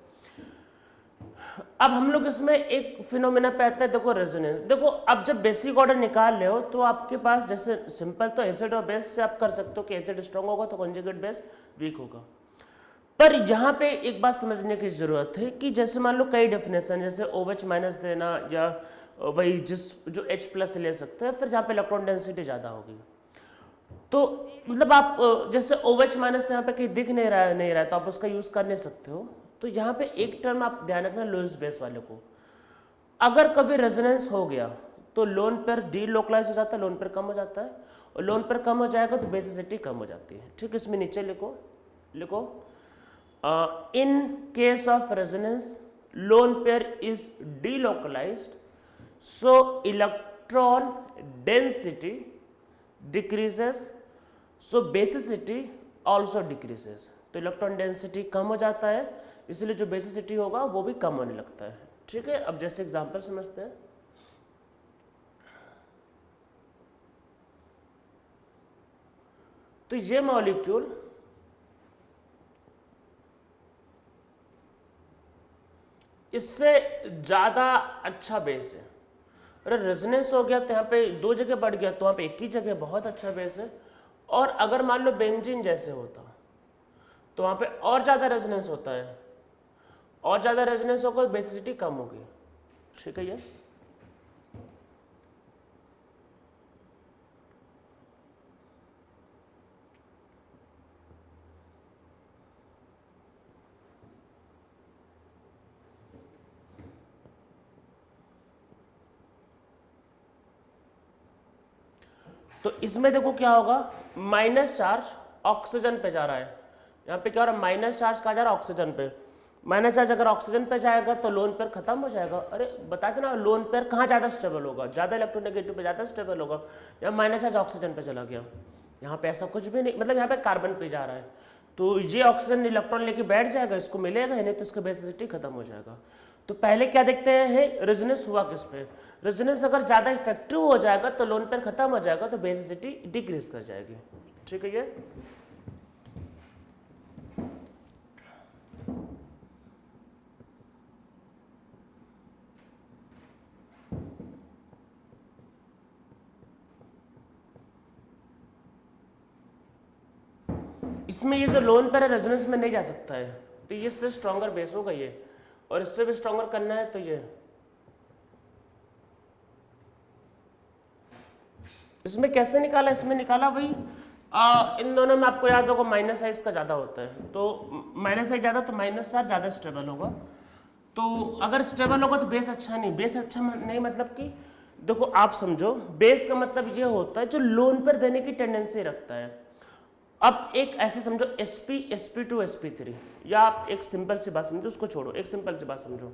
अब हम लोग इसमें एक फिनोमेना पे आते हैं, देखो रेजोनेंस। देखो अब जब बेसिक ऑर्डर निकाल रहे हो तो आपके पास जैसे सिंपल तो एसिड और बेस से आप कर सकते हो कि एसिड स्ट्रॉन्ग होगा तो कॉन्जुगेट बेस वीक होगा। पर यहाँ पे एक बात समझने की जरूरत है कि जैसे मान लो कई डेफिनेशन, जैसे OH माइनस देना, या वही जो H प्लस ले सकते हैं, फिर जहाँ पे इलेक्ट्रॉन डेंसिटी ज़्यादा होगी तो मतलब आप जैसे OH माइनस यहाँ पे कहीं दिख नहीं रहा है तो आप उसका यूज़ कर नहीं सकते हो। तो यहाँ पे एक टर्म आप ध्यान रखना लोएस्ट बेस वाले को, अगर कभी रेजोनेंस हो गया तो लोन पर डीलोकलाइज हो जाता है, लोन पर कम हो जाता है, और लोन पर कम हो जाएगा तो बेसिसिटी कम हो जाती है, ठीक है। इसमें नीचे लिखो in case of resonance lone pair is delocalized so electron density decreases so basicity also decreases। तो इलेक्ट्रॉन डेंसिटी कम हो जाता है इसलिए जो बेसिसिटी होगा वो भी कम होने लगता है, ठीक है। अब जैसे एग्जांपल समझते हैं। तो ये मॉलिक्यूल इससे ज़्यादा अच्छा बेस है, अरे रेजोनेंस हो गया तो यहाँ पे दो जगह बढ़ गया तो वहाँ पे एक ही जगह बहुत अच्छा बेस है। और अगर मान लो बेंजीन जैसे होता तो वहाँ पे और ज़्यादा रेजोनेंस होता है, और ज़्यादा रेजोनेंस होगा तो बेसिसिटी कम होगी, ठीक है। ये तो इसमें देखो क्या होगा, माइनस चार्ज ऑक्सीजन पे जा रहा है, यहाँ पे क्या हो रहा है, माइनस चार्ज कहाँ जा रहा है, ऑक्सीजन पे। माइनस चार्ज अगर ऑक्सीजन पे जाएगा तो लोन पेयर खत्म हो जाएगा। अरे बताते ना, लोन पेयर कहाँ ज़्यादा स्टेबल होगा, ज़्यादा इलेक्ट्रोनेगेटिव पे ज़्यादा स्टेबल होगा। यहाँ माइनस चार्ज ऑक्सीजन पे चला गया, यहाँ पे ऐसा कुछ भी नहीं, मतलब यहाँ पे कार्बन पे जा रहा है, तो ये ऑक्सीजन इलेक्ट्रॉन लेके बैठ जाएगा, इसको मिलेगा ही नहीं, तो इसका बेसिसिटी खत्म हो जाएगा। तो पहले क्या देखते हैं, रेजोनेंस हुआ किस पे, रेजोनेंस अगर ज़्यादा इफेक्टिव हो जाएगा तो लोन पेयर खत्म हो जाएगा, तो बेसिसिटी डिक्रीज कर जाएगी। ठीक है ये। इसमें ये जो लोन पेयर है रेजोनेंस में नहीं जा सकता है, तो ये इससे स्ट्रॉन्गर बेस होगा ये, और इससे भी स्ट्रॉन्गर करना है तो ये। इसमें कैसे निकाला, इसमें निकाला भाई इन दोनों में आपको याद होगा माइनस साइज का ज़्यादा होता है, तो माइनस साइज ज़्यादा तो माइनस चार्ज ज़्यादा स्टेबल होगा। तो अगर स्टेबल होगा तो बेस अच्छा नहीं, बेस अच्छा नहीं मतलब कि देखो आप समझो, बेस का मतलब ये होता है जो लोन पर देने की टेंडेंसी रखता है। अब एक ऐसे समझो sp sp2 sp3, या आप एक सिंपल सी बात समझो, उसको छोड़ो, एक सिंपल सी बात समझो।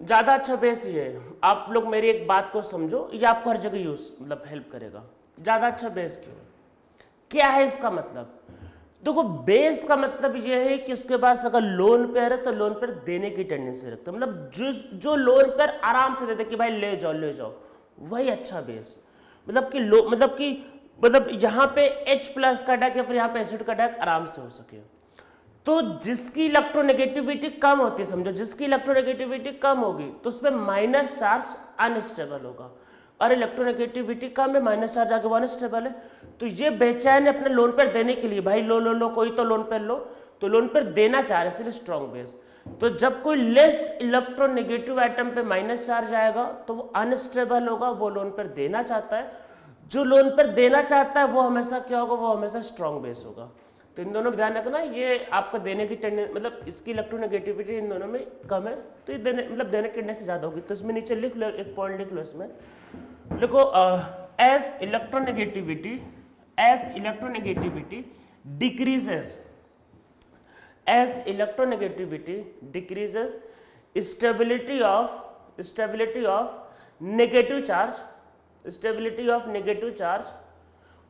ज़्यादा अच्छा बेस ये है, आप लोग मेरी एक बात को समझो, ये आपको हर जगह यूज मतलब हेल्प करेगा। ज़्यादा अच्छा बेस क्यों, क्या है इसका मतलब, देखो बेस का मतलब ये है कि उसके पास अगर लोन पेयर है तो लोन पेयर देने की टेंडेंसी रखता है, मतलब जो लोन पेयर आराम से देते कि भाई ले जाओ ले जाओ, वही अच्छा बेस। मतलब कि मतलब यहाँ पे H प्लस का अटैक या फिर यहाँ पे एसिड का अटैक आराम से हो सके। तो जिसकी इलेक्ट्रोनेगेटिविटी कम होती है, समझो जिसकी इलेक्ट्रोनेगेटिविटी कम होगी तो उसमें माइनस चार्ज अनस्टेबल होगा, और इलेक्ट्रोनेगेटिविटी कम है, माइनस चार्ज आगे वन स्टेबल है। तो ये बेचैन है अपने लोन पर देने के लिए, भाई लो लो लो, कोई तो लोन पर लो, तो लोन पर देना चाह रहे, इसलिए स्ट्रॉन्ग बेस। तो जब कोई लेस इलेक्ट्रोनेगेटिव एटम पे माइनस चार्ज आएगा तो वो अनस्टेबल होगा, वो लोन पर देना चाहता है। जो लोन पर देना चाहता है वो हमेशा क्या होगा, वो हमेशा स्ट्रॉन्ग बेस होगा। तो इन दोनों में ध्यान रखना, ये आपका देने की टेंडेंसी मतलब इसकी इलेक्ट्रोनेगेटिविटी इन दोनों में कम है, तो ये देने मतलब देने की टेंडेंसी ज़्यादा होगी। तो इसमें नीचे लिख लो, एक पॉइंट लिख लो, इसमें देखो as electronegativity decreases, as electronegativity decreases, stability of negative charge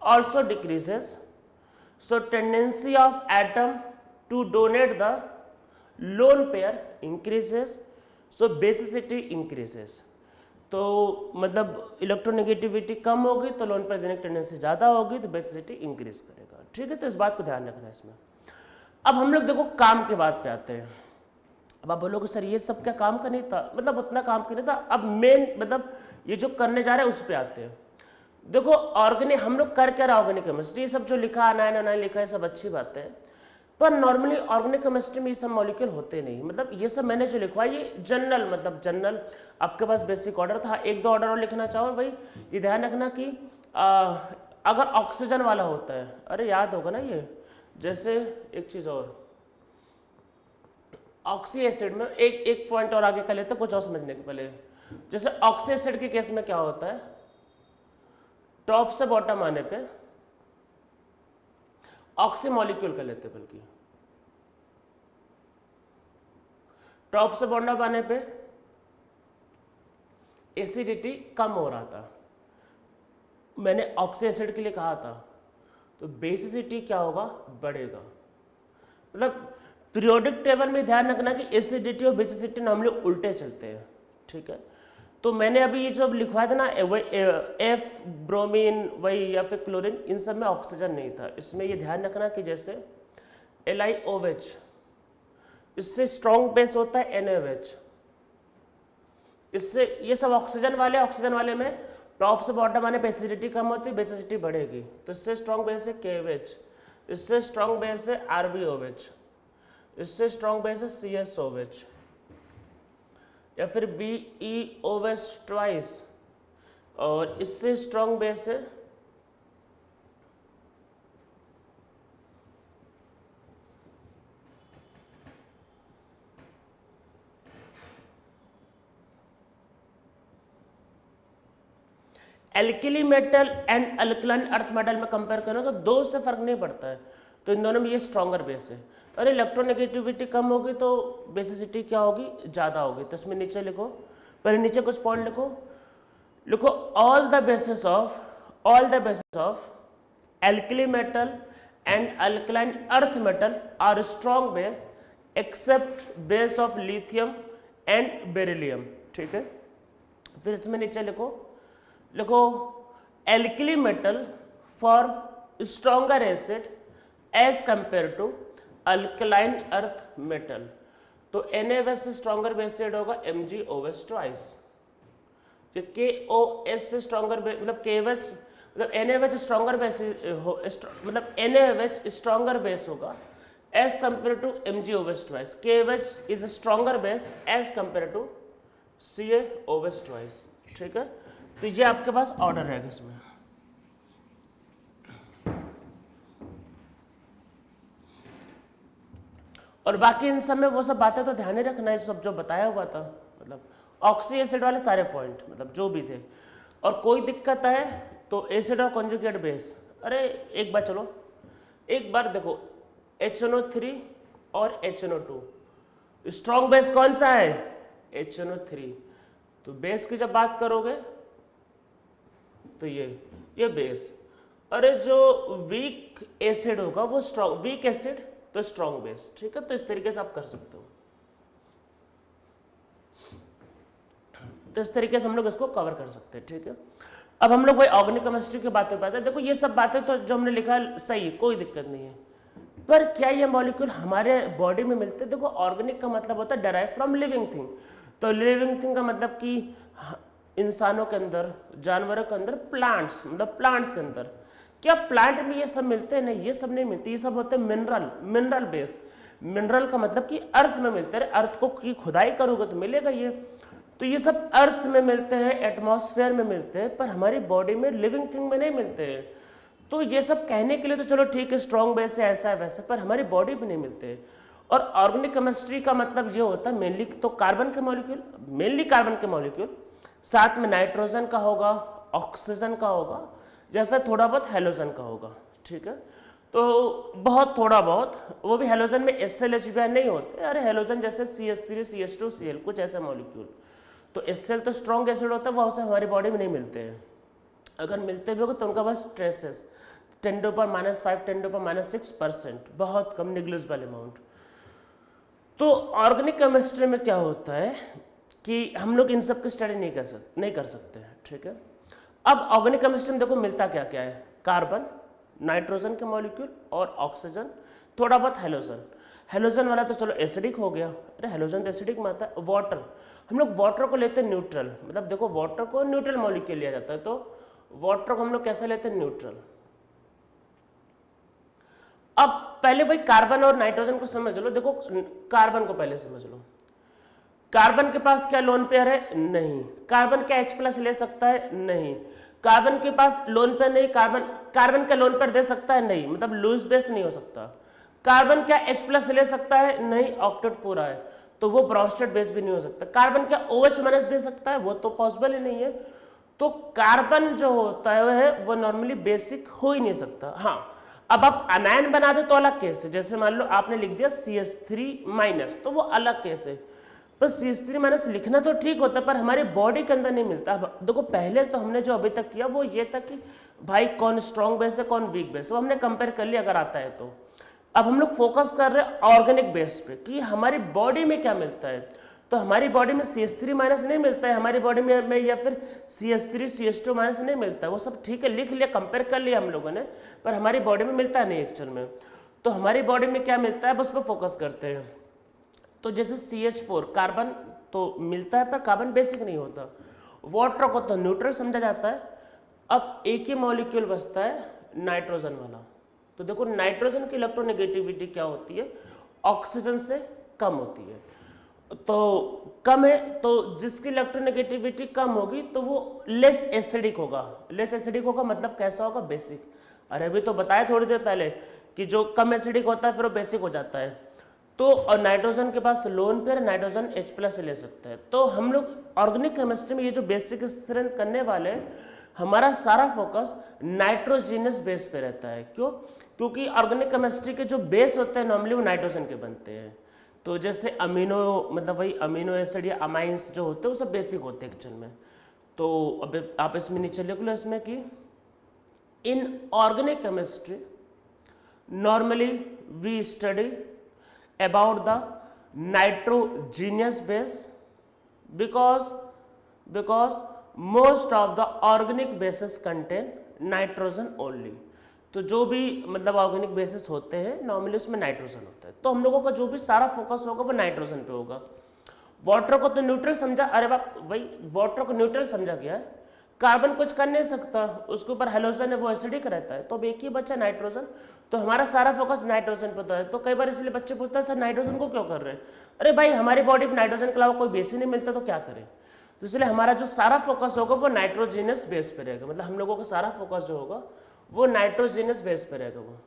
also decreases, so tendency of atom to donate the lone pair increases, so basicity increases। तो मतलब इलेक्ट्रोनेगेटिविटी कम होगी तो लोन पेयर देने की टेंडेंसी ज़्यादा होगी, तो बेसिसिटी इंक्रीज करेगा। ठीक है, तो इस बात को ध्यान रखना है इसमें। अब हम लोग देखो काम के बात पे आते हैं। अब आप बोलोगे सर ये सब क्या काम का नहीं था, मतलब उतना काम का नहीं था। अब मेन मतलब ये जो करने जा रहे हैं उस पर आते हैं। देखो ऑर्गेनिक हम लोग कर क्या रहा, ऑर्गेनिक केमिस्ट्री, ये सब जो लिखा 9 लिखा है सब अच्छी बात है, पर नॉर्मली ऑर्गेनिक केमिस्ट्री में ये सब मॉलिक्यूल होते नहीं। मतलब ये सब मैंने जो लिखवा ये जनरल, मतलब जनरल आपके पास बेसिक ऑर्डर था, एक दो ऑर्डर और लिखना चाहो भाई। ये ध्यान रखना कि अगर ऑक्सीजन वाला होता है, अरे याद होगा ना ये, जैसे एक चीज़ और ऑक्सी एसिड में एक पॉइंट और आगे कर लेते कुछ और समझने के पहले। जैसे ऑक्सी एसिड के केस में क्या होता है, टॉप से बॉटम आने पे ऑक्सी मॉलिक्यूल कर लेते, बल्कि टॉप से बॉटम आने पे एसिडिटी कम हो रहा था, मैंने ऑक्सी एसिड के लिए कहा था, तो बेसिसिटी क्या होगा, बढ़ेगा। मतलब पीरियोडिक टेबल में ध्यान रखना कि एसिडिटी और बेसिसिटी नॉर्मली उल्टे चलते हैं। ठीक है, तो मैंने अभी ये जो लिखवाया था ना एफ ब्रोमीन वही या फिर क्लोरीन, इन सब में ऑक्सीजन नहीं था। इसमें ये ध्यान रखना कि जैसे LiOH, इससे स्ट्रॉन्ग बेस होता है NaOH, इससे ये सब ऑक्सीजन वाले में टॉप से बॉटम आने पे एसिडिटी कम होती है, बेसिसिटी बढ़ेगी। तो इससे स्ट्रॉन्ग बेस है KOH, इससे स्ट्रॉन्ग बेस है RbOH, इससे स्ट्रॉन्ग बेस है CSOH, या फिर BeOH ट्वाइस, और इससे स्ट्रॉन्ग बेस है alkali metal and alkaline earth metal में कंपेयर करो तो दो से फर्क नहीं पड़ता है, तो इन दोनों में ये स्ट्रॉन्गर बेस है। और इलेक्ट्रोनेगेटिविटी कम होगी तो बेसिसिटी क्या होगी, ज़्यादा होगी। तो इसमें नीचे लिखो, पहले नीचे कुछ पॉइंट लिखो all the bases of alkali metal and alkaline earth metal are strong base except base of lithium and beryllium. ठीक है, फिर इसमें नीचे लिखो alkali metal form stronger acid as compare to alkaline earth metal. तो NaOH से stronger base acid होगा MgOH twice. KOH से स्ट्रॉन्गर मतलब KOH मतलब NaOH स्ट्रॉन्गर बेस मतलब NaOH स्ट्रॉन्गर बेस होगा as compare to MgOH twice. KOH is stronger base as compare to CaOH twice. ठीक है, तो ये आपके पास ऑर्डर रहेगा इसमें। और बाकी इन सब में वो सब बातें तो ध्यान ही रखना है, सब जो बताया हुआ था, मतलब ऑक्सी एसिड वाले सारे पॉइंट मतलब जो भी थे। और कोई दिक्कत है तो एसिड और कॉन्जुगेट बेस, अरे एक बार देखो HNO3 और HNO2, स्ट्रॉन्ग बेस कौन सा है, HNO3। तो बेस की जब बात करोगे तो ये बेस, अरे जो वीक एसिड होगा वो स्ट्रॉन्ग, वीक एसिड तो स्ट्रॉन्ग बेस। ठीक है, तो इस तरीके से आप कर सकते हो। तो इस तरीके से हम लोग इसको कवर कर सकते हैं। ठीक है, अब हम लोग वही ऑर्गेनिक केमिस्ट्री की बातें पाते हैं। देखो ये सब बातें तो जो हमने लिखा है सही है, कोई दिक्कत नहीं है, पर क्या ये मॉलिक्यूल हमारे बॉडी में मिलते हैं? देखो ऑर्गेनिक का मतलब होता है डेराइव फ्रॉम लिविंग थिंग। तो लिविंग थिंग का मतलब कि इंसानों के अंदर, जानवरों के अंदर, प्लांट्स मतलब प्लांट्स के अंदर, क्या प्लांट में ये सब मिलते हैं? नहीं, ये सब नहीं मिलते। ये सब होते हैं मिनरल बेस। मिनरल का मतलब कि अर्थ में मिलते हैं। अर्थ को की खुदाई करोगे तो मिलेगा ये। तो ये सब अर्थ में मिलते हैं, एटमॉस्फेयर में मिलते हैं, पर हमारी बॉडी में लिविंग थिंग में नहीं मिलते हैं। तो ये सब कहने के लिए तो चलो ठीक है, स्ट्रॉन्ग बेस है, ऐसा है वैसा, पर हमारी बॉडी में नहीं मिलते हैं। और ऑर्गेनिक केमिस्ट्री का मतलब ये होता है मेनली तो कार्बन के मॉलिक्यूल, साथ में नाइट्रोजन का होगा, ऑक्सीजन का होगा, या फिर थोड़ा बहुत हेलोजन का होगा। ठीक है, तो बहुत थोड़ा बहुत, वो भी हेलोजन में SLHBr नहीं होते। अरे हेलोजन जैसे CH3 CH2 Cl कुछ ऐसे मॉलिक्यूल। तो HCl तो स्ट्रॉन्ग एसिड होता है, वो हमारी बॉडी में नहीं मिलते हैं। अगर मिलते भी होगा तो उनका बस ट्रेसेस 10⁻⁻5 10⁻�6%, बहुत कम, निग्लिजिबल अमाउंट। तो ऑर्गेनिक केमिस्ट्री में क्या होता है कि हम लोग इन सब की स्टडी नहीं कर सकते हैं। ठीक है, अब ऑर्गेनिक केमिस्ट्री में देखो मिलता क्या क्या है, कार्बन, नाइट्रोजन के मॉलिक्यूल और ऑक्सीजन, थोड़ा बहुत हेलोजन। हेलोजन वाला तो चलो एसिडिक हो गया, अरे हेलोजन तो एसिडिक में आता है। वाटर, हम लोग वाटर को लेते हैं न्यूट्रल, मतलब देखो वाटर को न्यूट्रल मॉलिक्यूल लिया जाता है, तो वाटर को हम लोग कैसे लेते हैं, न्यूट्रल। अब पहले भाई कार्बन और नाइट्रोजन को समझ लो। देखो कार्बन को पहले समझ लो, कार्बन के पास क्या लोन पेयर है, नहीं। कार्बन क्या H+ ले सकता है, नहीं। कार्बन के पास लोन पेयर नहीं, कार्बन का लोन पेयर दे सकता है, नहीं, मतलब लूज बेस नहीं हो सकता। कार्बन क्या H+ ले सकता है, नहीं, ऑक्टेट पूरा है, तो वो ब्रॉन्स्टेड बेस भी नहीं हो सकता। कार्बन क्या OH- दे सकता है, वो तो पॉसिबल ही नहीं है। तो कार्बन जो होता है वो नॉर्मली बेसिक हो ही नहीं सकता। हाँ, अब आप अनायन बना दो तो अलग केस है, जैसे मान लो आपने लिख दिया CH3-, तो वो अलग केस है। पर CH3- लिखना तो ठीक होता है, पर हमारी बॉडी के अंदर नहीं मिलता। देखो पहले तो हमने जो अभी तक किया वो ये था कि भाई कौन स्ट्रॉन्ग बेस है कौन वीक बेस है, वो हमने कंपेयर कर लिया अगर आता है तो। अब हम लोग फोकस कर रहे हैं ऑर्गेनिक बेस पे कि हमारी बॉडी में क्या मिलता है। तो हमारी बॉडी में CH3- नहीं मिलता है, हमारी बॉडी में या फिर CH3 CH2- नहीं मिलता है। वो सब ठीक है, लिख लिया, कंपेयर कर लिया हम लोगों ने, पर हमारी बॉडी में मिलता है नहीं एक्चुअल में। तो हमारी बॉडी में क्या मिलता है बस पे फोकस करते हैं। तो जैसे CH4 कार्बन तो मिलता है पर कार्बन बेसिक नहीं होता। वाटर को तो न्यूट्रल समझा जाता है। अब एक ही मॉलिक्यूल बचता है नाइट्रोजन वाला। तो देखो नाइट्रोजन की इलेक्ट्रोनेगेटिविटी क्या होती है, ऑक्सीजन से कम होती है। तो कम है तो जिसकी इलेक्ट्रोनेगेटिविटी कम होगी तो वो लेस एसिडिक होगा। लेस एसिडिक होगा मतलब कैसा होगा, बेसिक। अरे अभी तो बताया थोड़ी देर पहले कि जो कम एसिडिक होता है फिर वो बेसिक हो जाता है। तो और नाइट्रोजन के पास लोन पेयर नाइट्रोजन H+ ले सकता है। तो हम लोग ऑर्गेनिक केमिस्ट्री में ये जो बेसिक स्ट्रेंथ करने वाले हैं, हमारा सारा फोकस नाइट्रोजीनस बेस पे रहता है। क्यों? क्योंकि ऑर्गेनिक केमिस्ट्री के जो बेस होते हैं नॉर्मली वो नाइट्रोजन के बनते हैं। तो जैसे अमीनो मतलब वही अमीनो एसिड या अमाइंस जो होते हैं वो सब बेसिक होते हैं एक्चुअल में। तो अब आप इसमें नीचे लिख लो इसमें कि in organic chemistry normally we study about the nitrogenous base because most of the organic bases contain nitrogen only। तो जो भी मतलब ऑर्गेनिक बेसिस होते हैं नॉर्मली उसमें नाइट्रोजन होता है। तो हम लोगों का जो भी सारा फोकस होगा वो नाइट्रोजन पे होगा। वाटर को तो न्यूट्रल समझा, अरे बाप वही वाटर को न्यूट्रल समझा गया है। कार्बन कुछ कर नहीं सकता, उसके ऊपर हेलोजन है वो एसिडिक रहता है। तो अब एक ही बचा नाइट्रोजन, तो हमारा सारा फोकस नाइट्रोजन पर है। तो कई बार इसलिए बच्चे पूछते हैं सर नाइट्रोजन को क्यों कर रहे हैं? अरे भाई हमारी बॉडी में नाइट्रोजन के अलावा कोई बेस ही नहीं मिलता तो क्या करें। तो इसलिए हमारा जो सारा फोकस होगा वो नाइट्रोजीनस बेस पे रहेगा। मतलब हम लोगों का सारा फोकस जो होगा वो नाइट्रोजीनस बेस पे रहेगा वो।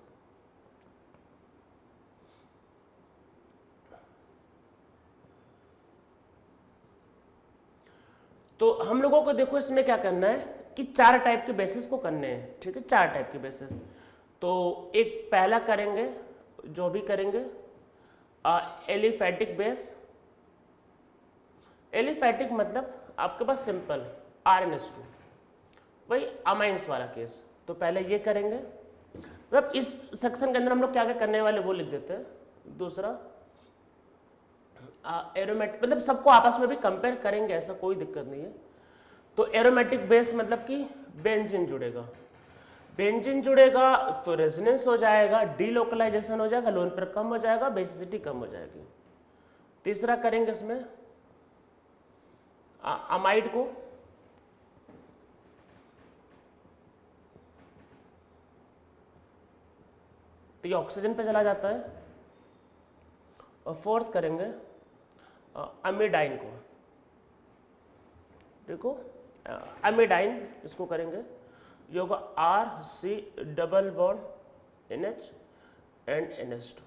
तो हम लोगों को देखो इसमें क्या करना है कि 4 टाइप के बेसिस को करने हैं। ठीक है, 4 टाइप के बेसिस। तो एक पहला करेंगे जो भी करेंगे एलिफैटिक बेस। एलिफैटिक मतलब आपके पास सिंपल RNS2 वही अमाइंस वाला केस। तो पहले ये करेंगे, मतलब इस सेक्शन के अंदर हम लोग क्या क्या करने वाले वो लिख देते हैं। दूसरा एरोमेटिक, मतलब सबको आपस में भी कंपेयर करेंगे, ऐसा कोई दिक्कत नहीं है। तो एरोमेटिक बेस मतलब कि बेंजीन जुड़ेगा, बेंजीन जुड़ेगा तो रेजोनेंस हो जाएगा, डीलोकलाइजेशन हो जाएगा, लोन पेयर कम हो जाएगा, बेसिसिटी कम हो जाएगी। तीसरा करेंगे इसमें अमाइड को, तो ये ऑक्सीजन पे चला जाता है। और फोर्थ करेंगे अमीडाइन को। देखो अमीडाइन इसको करेंगे, ये होगा RC double bond NH and NH2।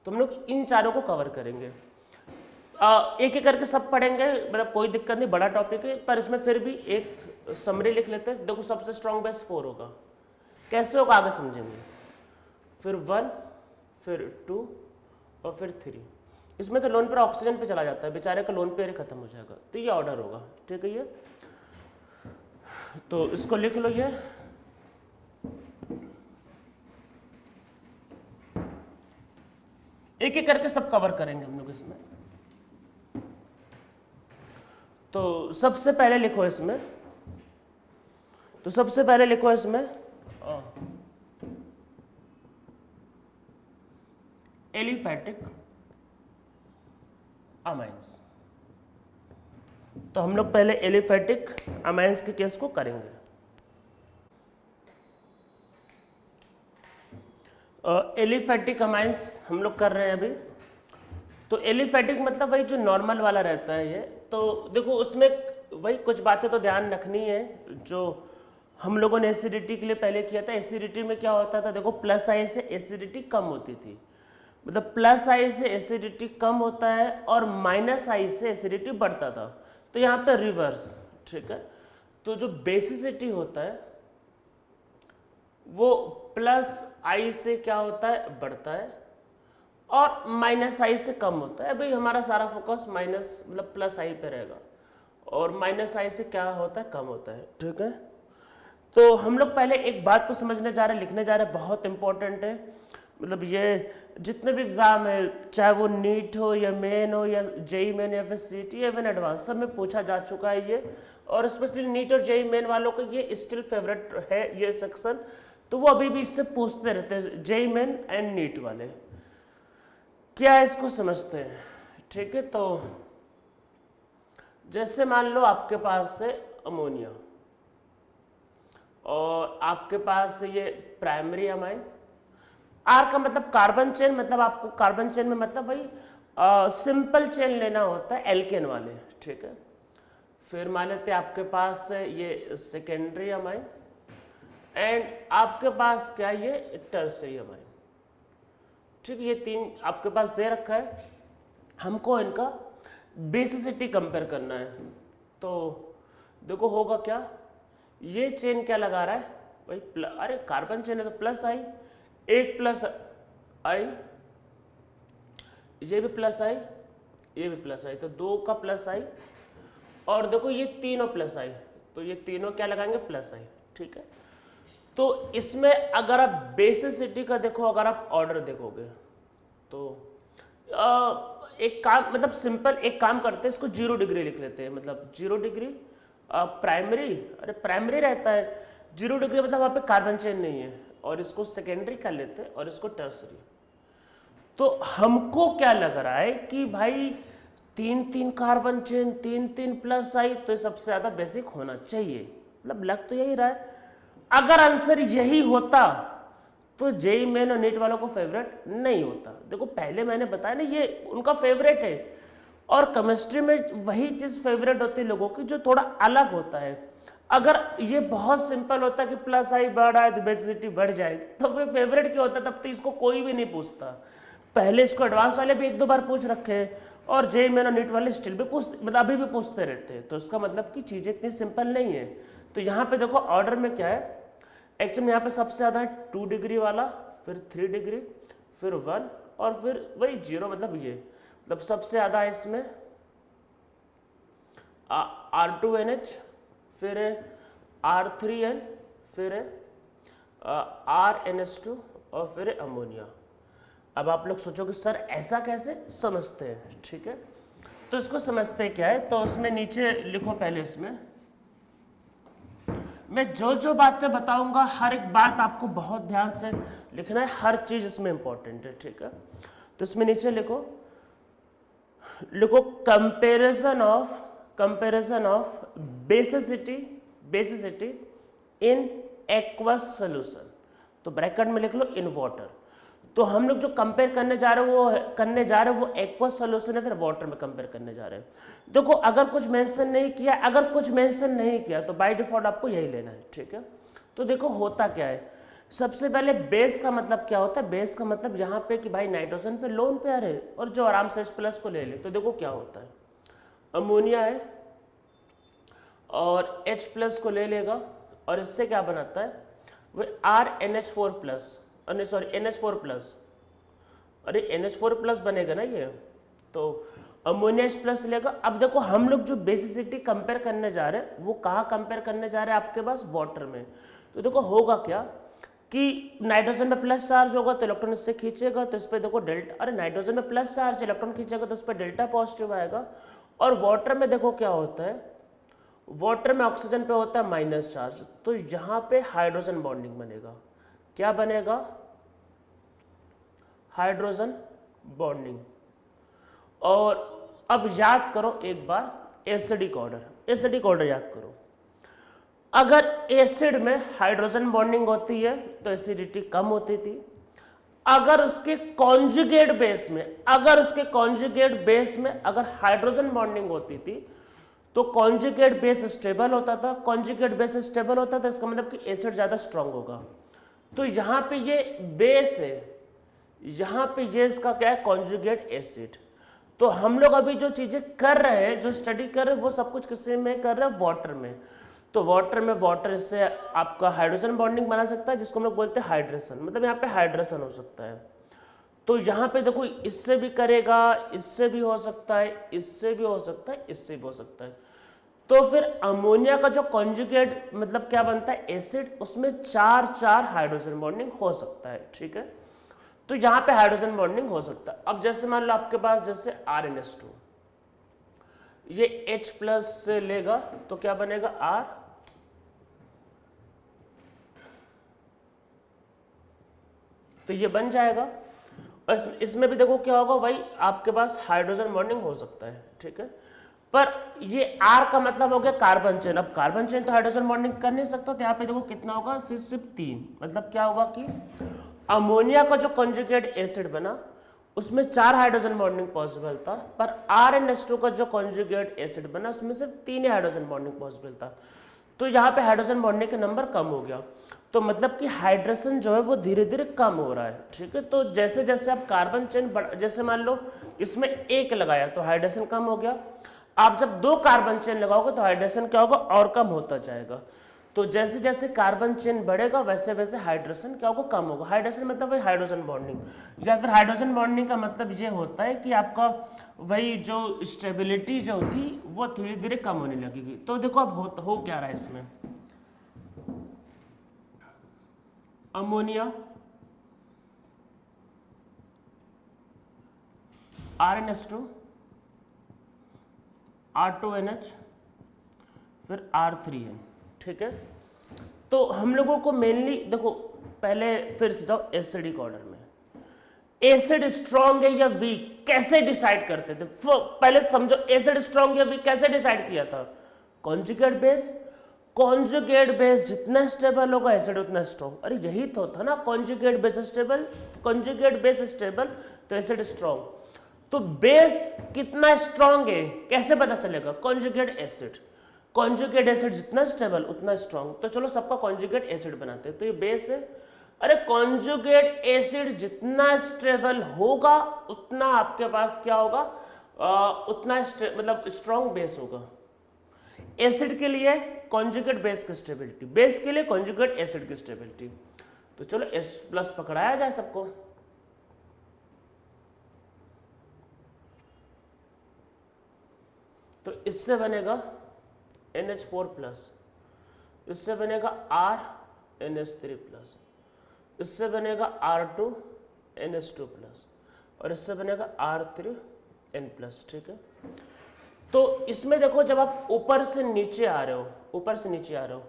तो हम लोग इन चारों को कवर करेंगे। एक एक करके सब पढ़ेंगे, मतलब कोई दिक्कत नहीं, बड़ा टॉपिक है, पर इसमें फिर भी एक समरी लिख लेते हैं। देखो सबसे स्ट्रॉन्ग बेस 4 होगा, कैसे होगा आगे समझेंगे। फिर 1, फिर 2 और फिर 3। इसमें तो लोन पेयर ऑक्सीजन पे चला जाता है, बेचारे का लोन पेयर ही खत्म हो जाएगा। तो ये ऑर्डर होगा, ठीक है। ये तो इसको लिख लो, ये एक एक करके सब कवर करेंगे हम लोग इसमें। तो सबसे पहले लिखो इसमें, एलिफैटिक अमाइंस। तो हम लोग पहले एलिफैटिक अमाइंस के केस को करेंगे। एलिफैटिक अमाइंस हम लोग कर रहे हैं अभी। तो एलिफैटिक मतलब वही जो नॉर्मल वाला रहता है ये। तो देखो उसमें वही कुछ बातें तो ध्यान रखनी है जो हम लोगों ने एसिडिटी के लिए पहले किया था। एसिडिटी में क्या होता था, देखो प्लस आई से एसिडिटी कम होती थी, मतलब प्लस आई से एसिडिटी कम होता है और माइनस आई से एसिडिटी बढ़ता था। तो यहाँ पे रिवर्स, ठीक है। तो जो बेसिसिटी होता है वो प्लस आई से क्या होता है, बढ़ता है, और माइनस आई से कम होता है। भाई हमारा सारा फोकस माइनस मतलब प्लस आई पे रहेगा, और माइनस आई से क्या होता है, कम होता है, ठीक है। तो हम लोग पहले एक बात को समझने जा रहे हैं, लिखने जा रहे हैं, बहुत इंपॉर्टेंट है। मतलब ये जितने भी एग्जाम है, चाहे वो नीट हो या मेन हो या जेई मेन या फिर सीटी या इवन एडवांस, सब में पूछा जा चुका है ये। और स्पेशली नीट और जेई मेन वालों का ये स्टिल फेवरेट है ये सेक्शन। तो वो अभी भी इससे पूछते रहते हैं, जेई मेन एंड नीट वाले क्या इसको समझते हैं, ठीक है। तो जैसे मान लो आपके पास है अमोनिया और आपके पास ये प्राइमरी अमाइन। आर का मतलब कार्बन चेन, मतलब आपको कार्बन चेन में मतलब वही सिंपल चेन लेना होता है, एल्केन वाले, ठीक है। फिर मान लेते हैं आपके पास ये सेकेंडरी अमाइन एंड आपके पास क्या ये टर्शियरी अमाइन। ठीक है, ये 3 आपके पास दे रखा है, हमको इनका बेसिसिटी कंपेयर करना है। तो देखो होगा क्या, ये चेन क्या लगा रहा है भाई, अरे कार्बन चेन है तो प्लस आई, एक प्लस आई, ये भी प्लस आई, ये भी प्लस आई, तो 2 का प्लस आई, और देखो ये तीनों प्लस आई, तो ये तीनों क्या लगाएंगे प्लस आई। ठीक है, तो इसमें अगर आप बेसिसिटी का देखो, अगर आप ऑर्डर देखोगे तो एक काम, मतलब सिंपल एक काम करते हैं, इसको 0 डिग्री लिख लेते हैं, मतलब 0 डिग्री प्राइमरी, अरे प्राइमरी रहता है 0 डिग्री, मतलब वहाँ पे कार्बन चेन नहीं है, और इसको सेकेंडरी कर लेते हैं और इसको टर्सरी। तो हमको क्या लग रहा है कि भाई 3 कार्बन चेन, 3 प्लस आई, तो सबसे ज्यादा बेसिक होना चाहिए, मतलब लग तो यही रहा है। अगर आंसर यही होता तो जेईई मेन और नीट वालों को फेवरेट नहीं होता। देखो पहले मैंने बताया ना, ये उनका फेवरेट है, और केमिस्ट्री में वही चीज फेवरेट होती है लोगों की जो थोड़ा अलग होता है। अगर ये बहुत सिंपल होता कि प्लस आई बढ़ आए तो बेसिसिटी बढ़ जाएगी, तो फिर फेवरेट क्यों होता, तब तो इसको कोई भी नहीं पूछता। पहले इसको एडवांस वाले भी 1-2 बार पूछ रखे हैं, और जेईई मेन और नीट वाले स्टिल भी पूछते, मतलब अभी भी पूछते रहते हैं। तो इसका मतलब कि चीजें इतनी सिंपल नहीं है। तो यहाँ पे देखो ऑर्डर में क्या है, एक्चुअली यहाँ पे सबसे ज्यादा है 2 डिग्री वाला, फिर 3 डिग्री, फिर 1, और फिर वही 0, मतलब ये, मतलब सबसे ज्यादा है इसमें R2NH, फिर है R3N, फिर है RNH2, और फिर है अमोनिया। अब आप लोग सोचोगे सर ऐसा कैसे समझते हैं, ठीक है, तो इसको समझते क्या है, तो उसमें नीचे लिखो पहले, इसमें मैं जो जो बातें बताऊंगा हर एक बात आपको बहुत ध्यान से लिखना है, हर चीज इसमें इंपॉर्टेंट है, ठीक है। तो इसमें नीचे लिखो comparison of basicity in aqueous solution, तो ब्रैकेट में लिख लो इन वाटर। तो हम लोग जो कंपेयर करने जा रहे हैं वो एक्वस सॉल्यूशन है, फिर वाटर में कंपेयर करने जा रहे हैं। देखो अगर कुछ मेंशन नहीं किया तो बाय डिफॉल्ट आपको यही लेना है, ठीक है। तो देखो होता क्या है, सबसे पहले बेस का मतलब क्या होता है, बेस का मतलब यहाँ पे कि भाई नाइट्रोजन पे लोन पेयर है, और जो आराम से H+ को ले ले, तो देखो क्या होता है, अमोनिया है और H+ को ले लेगा, और इससे क्या बनाता है वो RNH4+, NH4+, अरे NH4+ बनेगा ना ये, तो अमोनिया H+ लेगा। अब देखो हम लोग जो बेसिसिटी कंपेयर करने जा रहे हैं वो कहाँ कंपेयर करने जा रहे हैं, आपके पास वाटर में। तो देखो होगा क्या कि नाइट्रोजन में प्लस चार्ज होगा तो इलेक्ट्रॉन इससे खींचेगा, तो इस पर देखो डेल्टा, अरे नाइट्रोजन में प्लस चार्ज, इलेक्ट्रॉन खींचेगा तो इस पर डेल्टा पॉजिटिव आएगा। और वाटर में देखो क्या होता है, वाटर में ऑक्सीजन पे होता है माइनस चार्ज, तो यहाँ पे हाइड्रोजन बॉन्डिंग बनेगा। क्या बनेगा, हाइड्रोजन बॉन्डिंग। और अब याद करो एक बार एसिडिक ऑर्डर याद करो। अगर एसिड में हाइड्रोजन बॉन्डिंग होती है तो एसिडिटी कम होती थी। अगर उसके कॉन्जुगेट बेस में अगर हाइड्रोजन बॉन्डिंग होती थी तो कॉन्जुगेट बेस स्टेबल होता था। इसका मतलब कि एसिड ज्यादा स्ट्रांग होगा। तो यहां पे ये बेस है, यहां पे ये इसका क्या है, कॉन्जुगेट एसिड। तो हम लोग अभी जो चीजें कर रहे हैं, जो स्टडी कर रहे हैं, वो सब कुछ किससे में कर रहे हैं, वाटर में। तो वाटर इससे आपका हाइड्रोजन बॉन्डिंग बना सकता है, जिसको हम लोग बोलते हैं हाइड्रेशन, मतलब यहाँ पे हाइड्रेशन हो सकता है। तो यहाँ पे देखो इससे भी करेगा, इससे भी हो सकता है, इससे भी हो सकता है, इससे भी हो सकता है। तो फिर अमोनिया का जो कॉन्जुगेट मतलब क्या बनता है, एसिड, उसमें 4 हाइड्रोजन बॉन्डिंग हो सकता है, ठीक है। तो यहाँ पे हाइड्रोजन बॉन्डिंग हो सकता है। अब जैसे मान लो आपके पास जैसे RNH2, ये H+ से लेगा तो क्या बनेगा, R, तो ये बन जाएगा। और इसमें भी देखो क्या होगा, भाई आपके पास हाइड्रोजन बॉन्डिंग हो सकता है, ठीक है। पर ये R का मतलब हो गया कार्बन चेन। अब कार्बन चेन तो हाइड्रोजन बॉन्डिंग कर नहीं सकता, तो यहाँ पे देखो कितना होगा, फिर सिर्फ 3। मतलब क्या होगा कि अमोनिया का जो कॉन्जुगेट एसिड बना उसमें 4 हाइड्रोजन बॉन्डिंग पॉसिबल था, पर RNH2 का जो कॉन्जुगेट एसिड बना उसमें सिर्फ 3 हाइड्रोजन बॉन्डिंग पॉसिबल था। तो यहाँ पे हाइड्रोजन बॉन्डिंग का नंबर कम हो गया। तो मतलब कि हाइड्रेशन जो है वो धीरे धीरे कम हो रहा है, ठीक है। तो जैसे जैसे आप कार्बन चेन जैसे मान लो इसमें एक लगाया तो हाइड्रेशन कम हो गया, आप जब 2 कार्बन चेन लगाओगे तो हाइड्रेशन क्या होगा, और कम होता जाएगा। तो जैसे जैसे कार्बन चेन बढ़ेगा वैसे वैसे हाइड्रेशन क्या होगा, कम होगा। हाइड्रेशन मतलब वही हाइड्रोजन बॉन्डिंग, या फिर हाइड्रोजन बॉन्डिंग का मतलब ये होता है कि आपका वही जो स्टेबिलिटी जो थी वो धीरे धीरे कम होने लगेगी। तो देखो अब हो क्या रहा है इसमें, अमोनिया RnH2 R2NH फिर R3N, ठीक है। तो हम लोगों को मेनली देखो, पहले फिर से जाओ एसिडिक ऑर्डर में, एसिड स्ट्रॉन्ग है या वीक कैसे डिसाइड करते थे, पहले समझो एसिड स्ट्रॉन्ग या वीक कैसे डिसाइड किया था, कॉन्जुगेट बेस। कॉन्जुगेट बेस जितना स्टेबल होगा एसिड उतना स्ट्रॉन्ग, अरे यही तो था ना, conjugate base stable, conjugate base stable तो एसिड स्ट्रॉन्ग। तो बेस कितना स्ट्रॉन्ग है कैसे पता चलेगा, कॉन्जुगेट एसिड, कॉन्जुगेट एसिड जितना स्टेबल उतना स्ट्रॉन्ग। तो चलो सबका कॉन्जुगेट एसिड बनाते हैं, तो ये बेस है। अरे कॉन्जुगेट एसिड जितना स्टेबल होगा उतना आपके पास क्या होगा, उतना मतलब स्ट्रॉन्ग बेस होगा। एसिड के लिए कॉन्जुगेट बेस की स्टेबिलिटी, बेस के लिए कॉन्जुगेट एसिड की स्टेबिलिटी। तो चलो H+ पकड़ाया जाए सबको, तो इससे बनेगा NH4+, इससे बनेगा RNH3+, इससे बनेगा R2NH2+, और इससे बनेगा R3N+, ठीक है। तो इसमें देखो जब आप ऊपर से नीचे आ रहे हो, ऊपर से नीचे आ रहे हो,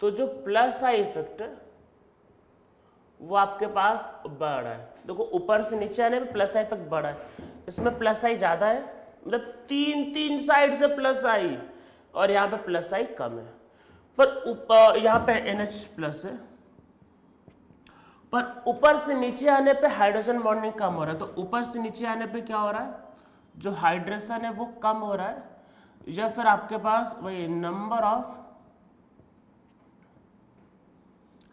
तो जो प्लस आई इफेक्ट है वो आपके पास बढ़ रहा है। देखो ऊपर से नीचे आने में प्लस आई इफेक्ट बढ़ा है, इसमें प्लस आई ज्यादा है, मतलब तीन साइड से प्लस आई, और यहाँ पे प्लस आई कम है। पर यहाँ पे NH+ है, पर ऊपर से नीचे आने पे हाइड्रोजन बॉन्डिंग कम हो रहा है। तो ऊपर से नीचे आने पे क्या हो रहा है, जो हाइड्रेशन है वो कम हो रहा है, या फिर आपके पास वही नंबर ऑफ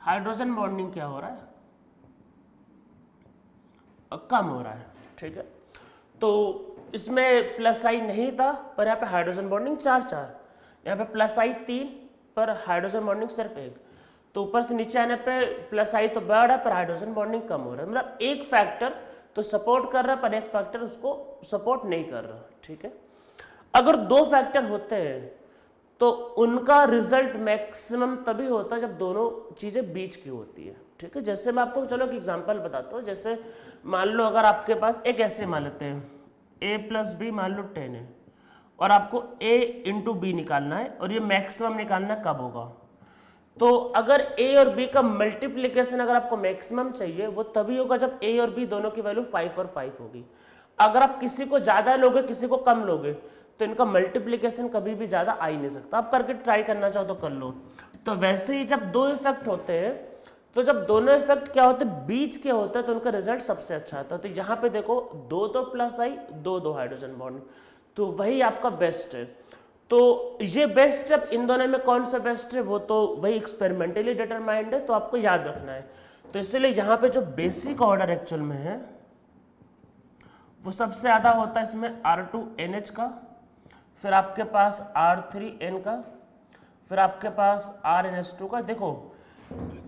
हाइड्रोजन बॉन्डिंग क्या हो रहा है, कम हो रहा है, ठीक है। तो इसमें प्लस आई नहीं था, पर यहाँ पे हाइड्रोजन बॉन्डिंग 4, यहाँ पे प्लस आई 3, पर हाइड्रोजन बॉन्डिंग सिर्फ 1। तो ऊपर से नीचे आने पे प्लस आई तो बढ़ रहा है पर हाइड्रोजन बॉन्डिंग कम हो रहा है, मतलब एक फैक्टर तो सपोर्ट कर रहा है पर एक फैक्टर उसको सपोर्ट नहीं कर रहा, ठीक है। अगर 2 फैक्टर होते हैं तो उनका रिजल्ट मैक्सिमम तभी होता है जब दोनों चीजें बीच की होती है, ठीक है। जैसे मैं आपको चलो एक एग्जांपल बताता हूँ, जैसे मान लो अगर आपके पास एक ऐसे मान लेते हैं A+B मान लो 10 है, और आपको A × B निकालना है, और ये मैक्सिमम निकालना कब होगा, तो अगर A और B का मल्टीप्लीकेशन अगर आपको मैक्सिमम चाहिए वो तभी होगा जब A और B दोनों की वैल्यू 5 और 5 होगी। अगर आप किसी को ज्यादा लोगे किसी को कम लोगे तो इनका मल्टीप्लीकेशन कभी भी ज्यादा आ ही नहीं सकता। आप करके ट्राई करना चाहो तो कर लो। तो वैसे ही जब 2 इफेक्ट होते हैं, तो जब दोनों इफेक्ट क्या होते हैं बीच के होते हैं, तो उनका रिजल्ट सबसे अच्छा आता है। तो यहाँ पे देखो 2 प्लस आई 2 हाइड्रोजन बॉन्ड, तो वही आपका बेस्ट है। तो ये बेस्ट है, इन दोनों में कौन सा बेस्ट है वो तो वही एक्सपेरिमेंटली डिटरमाइंड है, तो आपको याद रखना है। तो इसलिए यहाँ पे जो बेसिक ऑर्डर एक्चुअल में है वो सबसे ज्यादा होता है इसमें R2NH का, फिर आपके पास R3N का, फिर आपके पास RNH2 का। देखो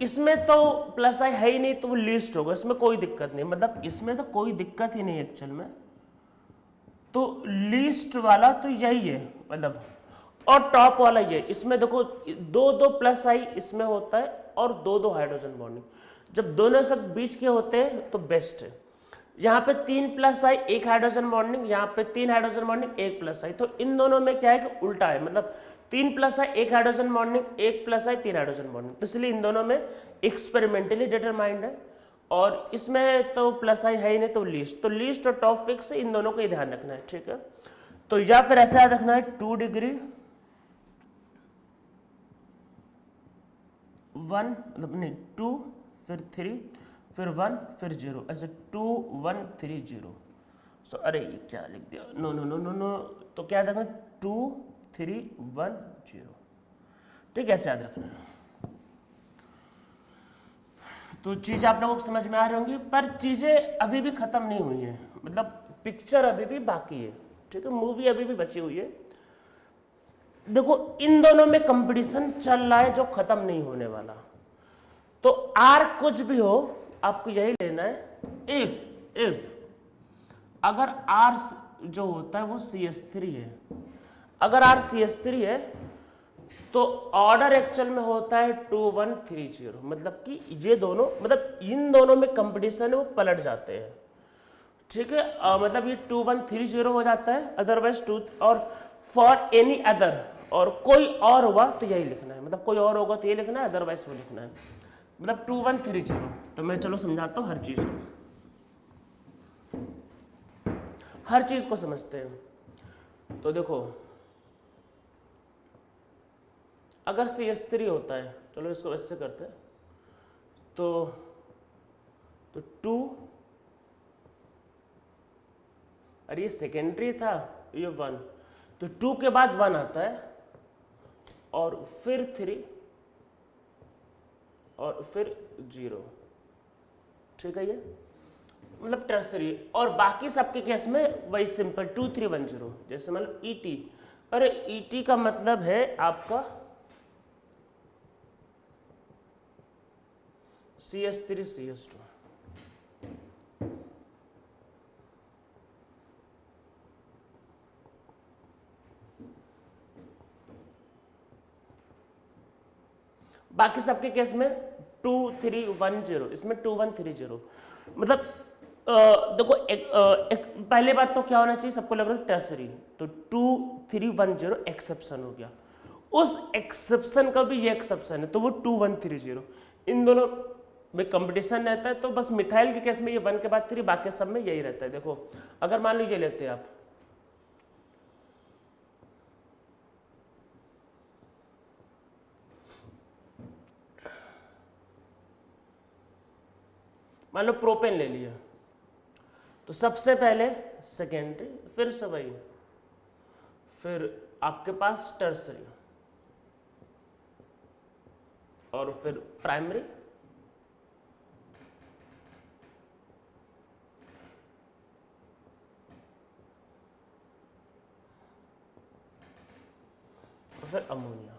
इसमें तो प्लस आई है ही नहीं तो वो लीस्ट होगा, इसमें कोई दिक्कत नहीं, मतलब इसमें तो कोई दिक्कत ही नहीं एक्चुअल में। तो लीस्ट वाला तो यही है मतलब, और टॉप वाला ये। इसमें देखो 2 प्लस आई इसमें होता है और 2 हाइड्रोजन बॉन्डिंग, जब दोनों इफेक्ट बीच के होते हैं तो बेस्ट है। यहाँ पे 3 प्लस आई 1 हाइड्रोजन बॉन्डिंग, यहाँ पे 3 हाइड्रोजन बॉन्डिंग 1 प्लस आई, तो इन दोनों में क्या है कि उल्टा है, मतलब 3 प्लस आई 1 हाइड्रोजन बॉन्डिंग, 1 प्लस आई 3 हाइड्रोजन बॉन्डिंग। तो इसलिए इन दोनों में एक्सपेरिमेंटली डिटरमाइंड है, और इसमें तो प्लस आई है ही नहीं तो लीस्ट, तो लीस्ट और टॉप फिक्स इन दोनों को ही ध्यान रखना है, ठीक है। तो या फिर ऐसे याद रखना है 2 डिग्री 1 मतलब नहीं 2 फिर 3 फिर 1 फिर 0, ऐसे 2 1 3 0। सो अरे ये क्या लिख दिया, no no no no no, तो क्या याद रखना 2 3 1 0, ठीक है, ऐसे याद रखना है। तो चीज़ें आप लोगों को समझ में आ रही होंगी, पर चीज़ें अभी भी ख़त्म नहीं हुई हैं, मतलब पिक्चर अभी भी बाकी है, ठीक है, मूवी अभी भी बची हुई है। देखो इन दोनों में कंपटीशन चल रहा है जो ख़त्म नहीं होने वाला। तो आर कुछ भी हो आपको यही लेना है, इफ अगर आर जो होता है वो CS3 है, अगर आर CS3 है तो ऑर्डर एक्चुअल में होता है 2130, मतलब कि ये दोनों, मतलब इन दोनों में कंपटीशन है वो पलट जाते हैं, ठीक है। मतलब ये 2130 हो जाता है, अदरवाइज 2 और फॉर एनी अदर, और कोई और हुआ तो यही लिखना है, मतलब कोई और होगा तो ये लिखना है, अदरवाइज वो लिखना है, मतलब 2130। तो मैं चलो समझाता हूँ हर चीज़ को, हर चीज़ को समझते हैं। तो देखो अगर CS3 होता है, चलो इसको ऐसे करते हैं, तो 2, अरे ये सेकेंडरी था, ये 1, तो 2 के बाद 1 आता है, और फिर 3, और फिर 0, ठीक है, ये मतलब टर्सरी। और बाकी सबके केस में वही सिंपल 2310, जैसे मतलब ET, अरे ET का मतलब है आपका CS3 CS2, बाकी सबके केस में 2310, इसमें 2130, मतलब देखो एक पहले बात तो क्या होना चाहिए, सबको लग रहा है टर्सरी, तो 2310 एक्सेप्शन हो गया, उस एक्सेप्शन का भी ये एक्सेप्शन है, तो वो 2130, इन दोनों में कंपटीशन रहता है। तो बस मिथाइल के केस में ये 1 के बाद 3, बाकी सब में यही रहता है। देखो अगर मान लो ये लेते हैं आप, मान लो प्रोपेन ले लिया, तो सबसे पहले सेकेंडरी, फिर से वही, फिर आपके पास टर्सरी, और फिर प्राइमरी, और फिर अमोनिया,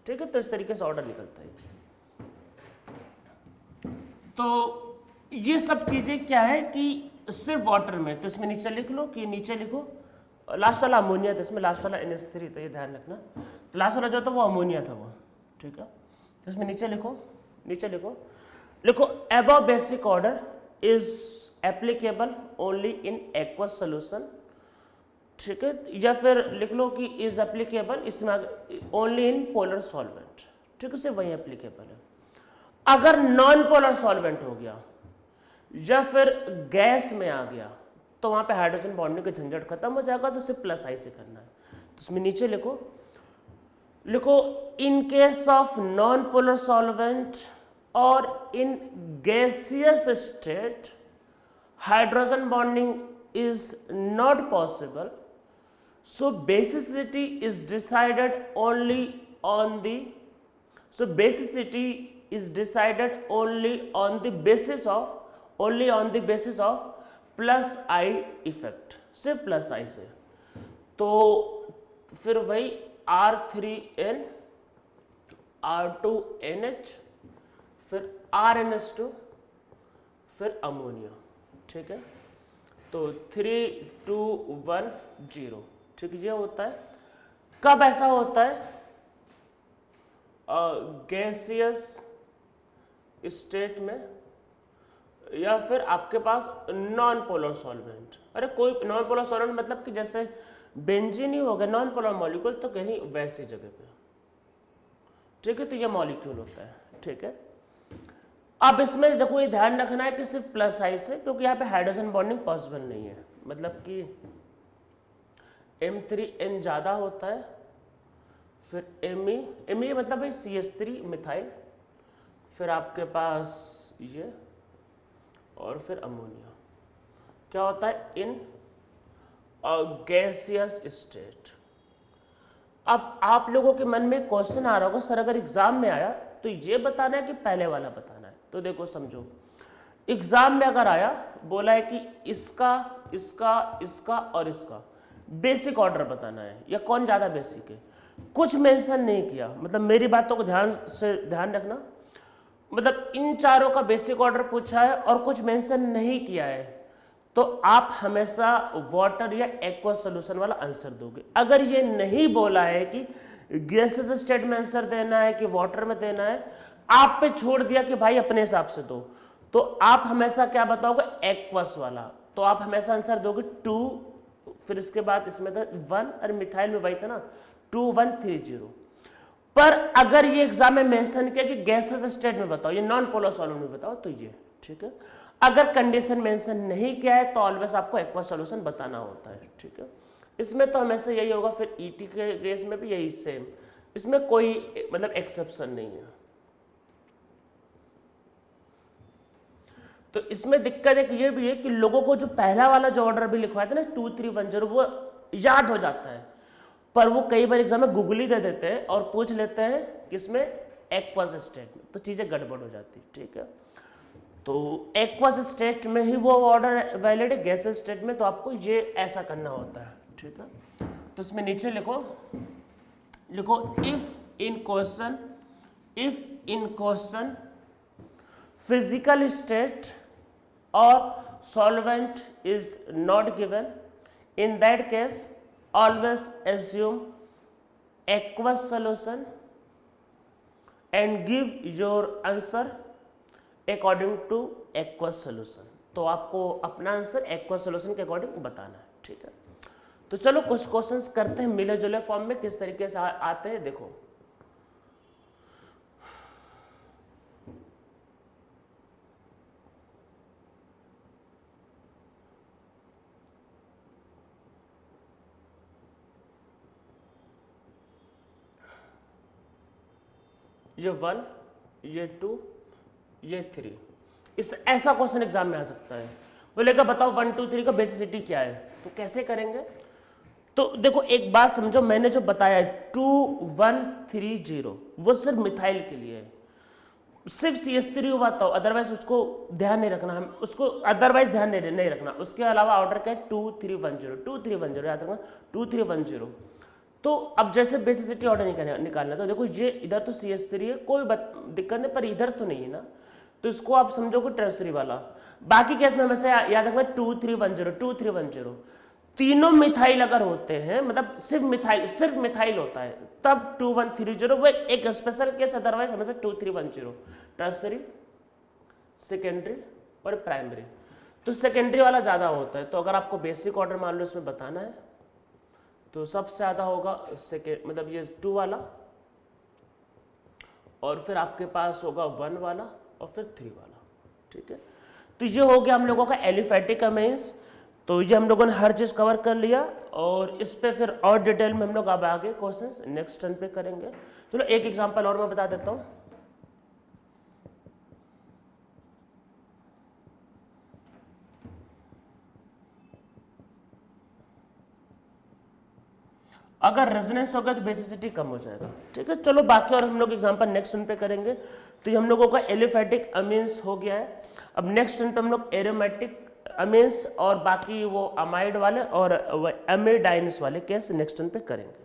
ठीक है। तो इस तरीके से ऑर्डर निकलता है। तो ये सब चीजें क्या है कि सिर्फ वाटर में, तो इसमें नीचे लिख लो कि नीचे लिखो लास्ट वाला अमोनिया था, इसमें लास्ट वाला NH3 था, ये ध्यान रखना। तो लास्ट वाला जो था वो अमोनिया था वो, ठीक है। तो इसमें नीचे लिखो, नीचे लिखो above basic order is applicable only in aqueous solution, ठीक है। या फिर लिख लो कि इज एप्लीकेबल इसमें ओनली इन पोलर सॉल्वेंट, ठीक है, सिर्फ वही एप्लीकेबल है। अगर नॉन पोलर सॉल्वेंट हो गया या फिर गैस में आ गया तो वहां पे हाइड्रोजन बॉन्डिंग का झंझट खत्म हो जाएगा, तो सिर्फ +I से करना है। तो इसमें नीचे लिखो in case of non polar solvent और in gaseous state hydrogen bonding is not possible, so basicity is decided only on the basis of +I effect, सिर्फ +I से। तो फिर वही R3N R2NH फिर RNH2 फिर अमोनिया, ठीक है। तो 3 2 1 0, ठीक है, ये होता है। कब ऐसा होता है? गैसियस स्टेट में, या फिर आपके पास नॉन पोलर सॉल्वेंट। अरे कोई नॉन पोलर सॉल्वेंट मतलब कि जैसे बेंजीन ही हो गया नॉन पोलर मॉलिक्यूल, तो कहीं वैसी जगह पे, ठीक है। तो ये मॉलिक्यूल होता है, ठीक है। अब इसमें देखो ये ध्यान रखना है कि सिर्फ +I से, क्योंकि यहाँ पे हाइड्रोजन बॉन्डिंग पॉसिबल नहीं है, मतलब कि M3N ज़्यादा होता है, फिर Me मतलब भाई CS3 मिथाइल, फिर आपके पास ये, और फिर अमोनिया। क्या होता है? इन गैसियस स्टेट। अब आप लोगों के मन में क्वेश्चन आ रहा होगा, सर अगर एग्जाम में आया तो ये बताना है कि पहले वाला बताना है। तो देखो समझो, एग्जाम में अगर आया बोला है कि इसका इसका इसका और इसका बेसिक ऑर्डर बताना है या कौन ज्यादा बेसिक है, कुछ मेंशन नहीं किया, मतलब मेरी बातों को ध्यान रखना, मतलब इन चारों का बेसिक ऑर्डर पूछा है और कुछ मेंशन नहीं किया है, तो आप हमेशा वाटर या एक्वा सॉल्यूशन वाला आंसर दोगे। अगर ये नहीं बोला है कि गैसेस स्टेट में आंसर देना है कि वाटर में देना है, आप पे छोड़ दिया कि भाई अपने हिसाब से दो, तो आप हमेशा क्या बताओगे, एक्वस वाला, तो आप हमेशा आंसर दोगे 2, फिर इसके बाद इसमें था 1, और मिथाइल में वही था ना 2130। पर अगर ये एग्जाम में मेंशन किया कि गैसेस स्टेट में बताओ, ये नॉन पोलर सॉल्वेंट में बताओ, तो ये ठीक है। अगर कंडीशन मेंशन नहीं किया है तो ऑलवेज आपको एक्वा सॉल्यूशन बताना होता है, ठीक है। इसमें तो हमेशा यही होगा, फिर ईटी के केस में भी यही सेम, इसमें कोई मतलब एक्सेप्शन नहीं है। तो इसमें दिक्कत एक ये भी है कि लोगों को जो पहला वाला जो ऑर्डर भी लिखवाया था ना 2310 वो याद हो जाता है, पर वो कई बार एग्जाम में गूगली दे देते हैं और पूछ लेते हैं किसमें, एक्वस स्टेट में, तो चीजें गड़बड़ हो जाती है, ठीक है। तो एक्वस स्टेट में ही वो ऑर्डर वैलिड है, गैसेस स्टेट में तो आपको ये ऐसा करना होता है, ठीक है। तो इसमें नीचे लिखो if in question physical state और solvent is not given, in that case always assume aqueous solution and give your answer according to aqueous solution। तो आपको अपना आंसर aqueous solution के अकॉर्डिंग बताना है, ठीक है। तो चलो कुछ क्वेश्चंस करते हैं मिले जुले फॉर्म में, किस तरीके से आते हैं देखो। ये 1, ये 2, ये 3, इस ऐसा क्वेश्चन एग्जाम में आ सकता है। बोलेगा बताओ 1 2 3 का बेसिसिटी क्या है, तो कैसे करेंगे। तो देखो एक बात समझो, मैंने जो बताया 2130 वो सिर्फ मिथाइल के लिए है, सिर्फ CH3 हुआ तो अदरवाइज उसको ध्यान नहीं रखना, हम उसको अदरवाइज ध्यान नहीं रखना। उसके अलावा ऑर्डर क्या है 2310 याद रखना 2310। तो अब जैसे बेसिसिटी ऑर्डर निकालना, तो देखो ये इधर तो CH3 है, कोई दिक्कत नहीं, पर इधर तो नहीं है ना, तो इसको आप समझोगे टर्सरी वाला। बाकी केस में हमेशा याद रखना 2310 तीनों मिथाइल अगर होते हैं, मतलब सिर्फ मिथाइल होता है, तब 2130 वो एक स्पेशल केस, अदरवाइज हमेशा 2310 टर्सरी, सेकेंडरी और प्राइमरी। तो सेकेंडरी वाला ज्यादा होता है, तो अगर आपको बेसिक ऑर्डर मान लो इसमें बताना है तो सबसे ज्यादा होगा सेकेंड, मतलब ये 2 वाला, और फिर आपके पास होगा 1 वाला और फिर 3 वाला, ठीक है। तो ये हो गया हम लोगों का एलिफैटिक अमीन्स। तो ये हम लोगों ने हर चीज कवर कर लिया, और इस पे फिर और डिटेल में हम लोग अब आगे क्वेश्चंस नेक्स्ट टर्न पे करेंगे। चलो एक एग्जांपल और मैं बता देता हूँ। अगर रेजोनेंस होगा तो बेसिसिटी कम हो जाएगा, ठीक है। चलो बाकी और हम लोग एग्जांपल नेक्स्ट टर्न पे करेंगे। तो ये हम लोगों का एलिफैटिक अमीन्स हो गया है। अब नेक्स्ट टर्न पे हम लोग एरोमेटिक अमीन्स और बाकी वो अमाइड वाले और एमिडाइन्स वाले केस नेक्स्ट टर्न पे करेंगे।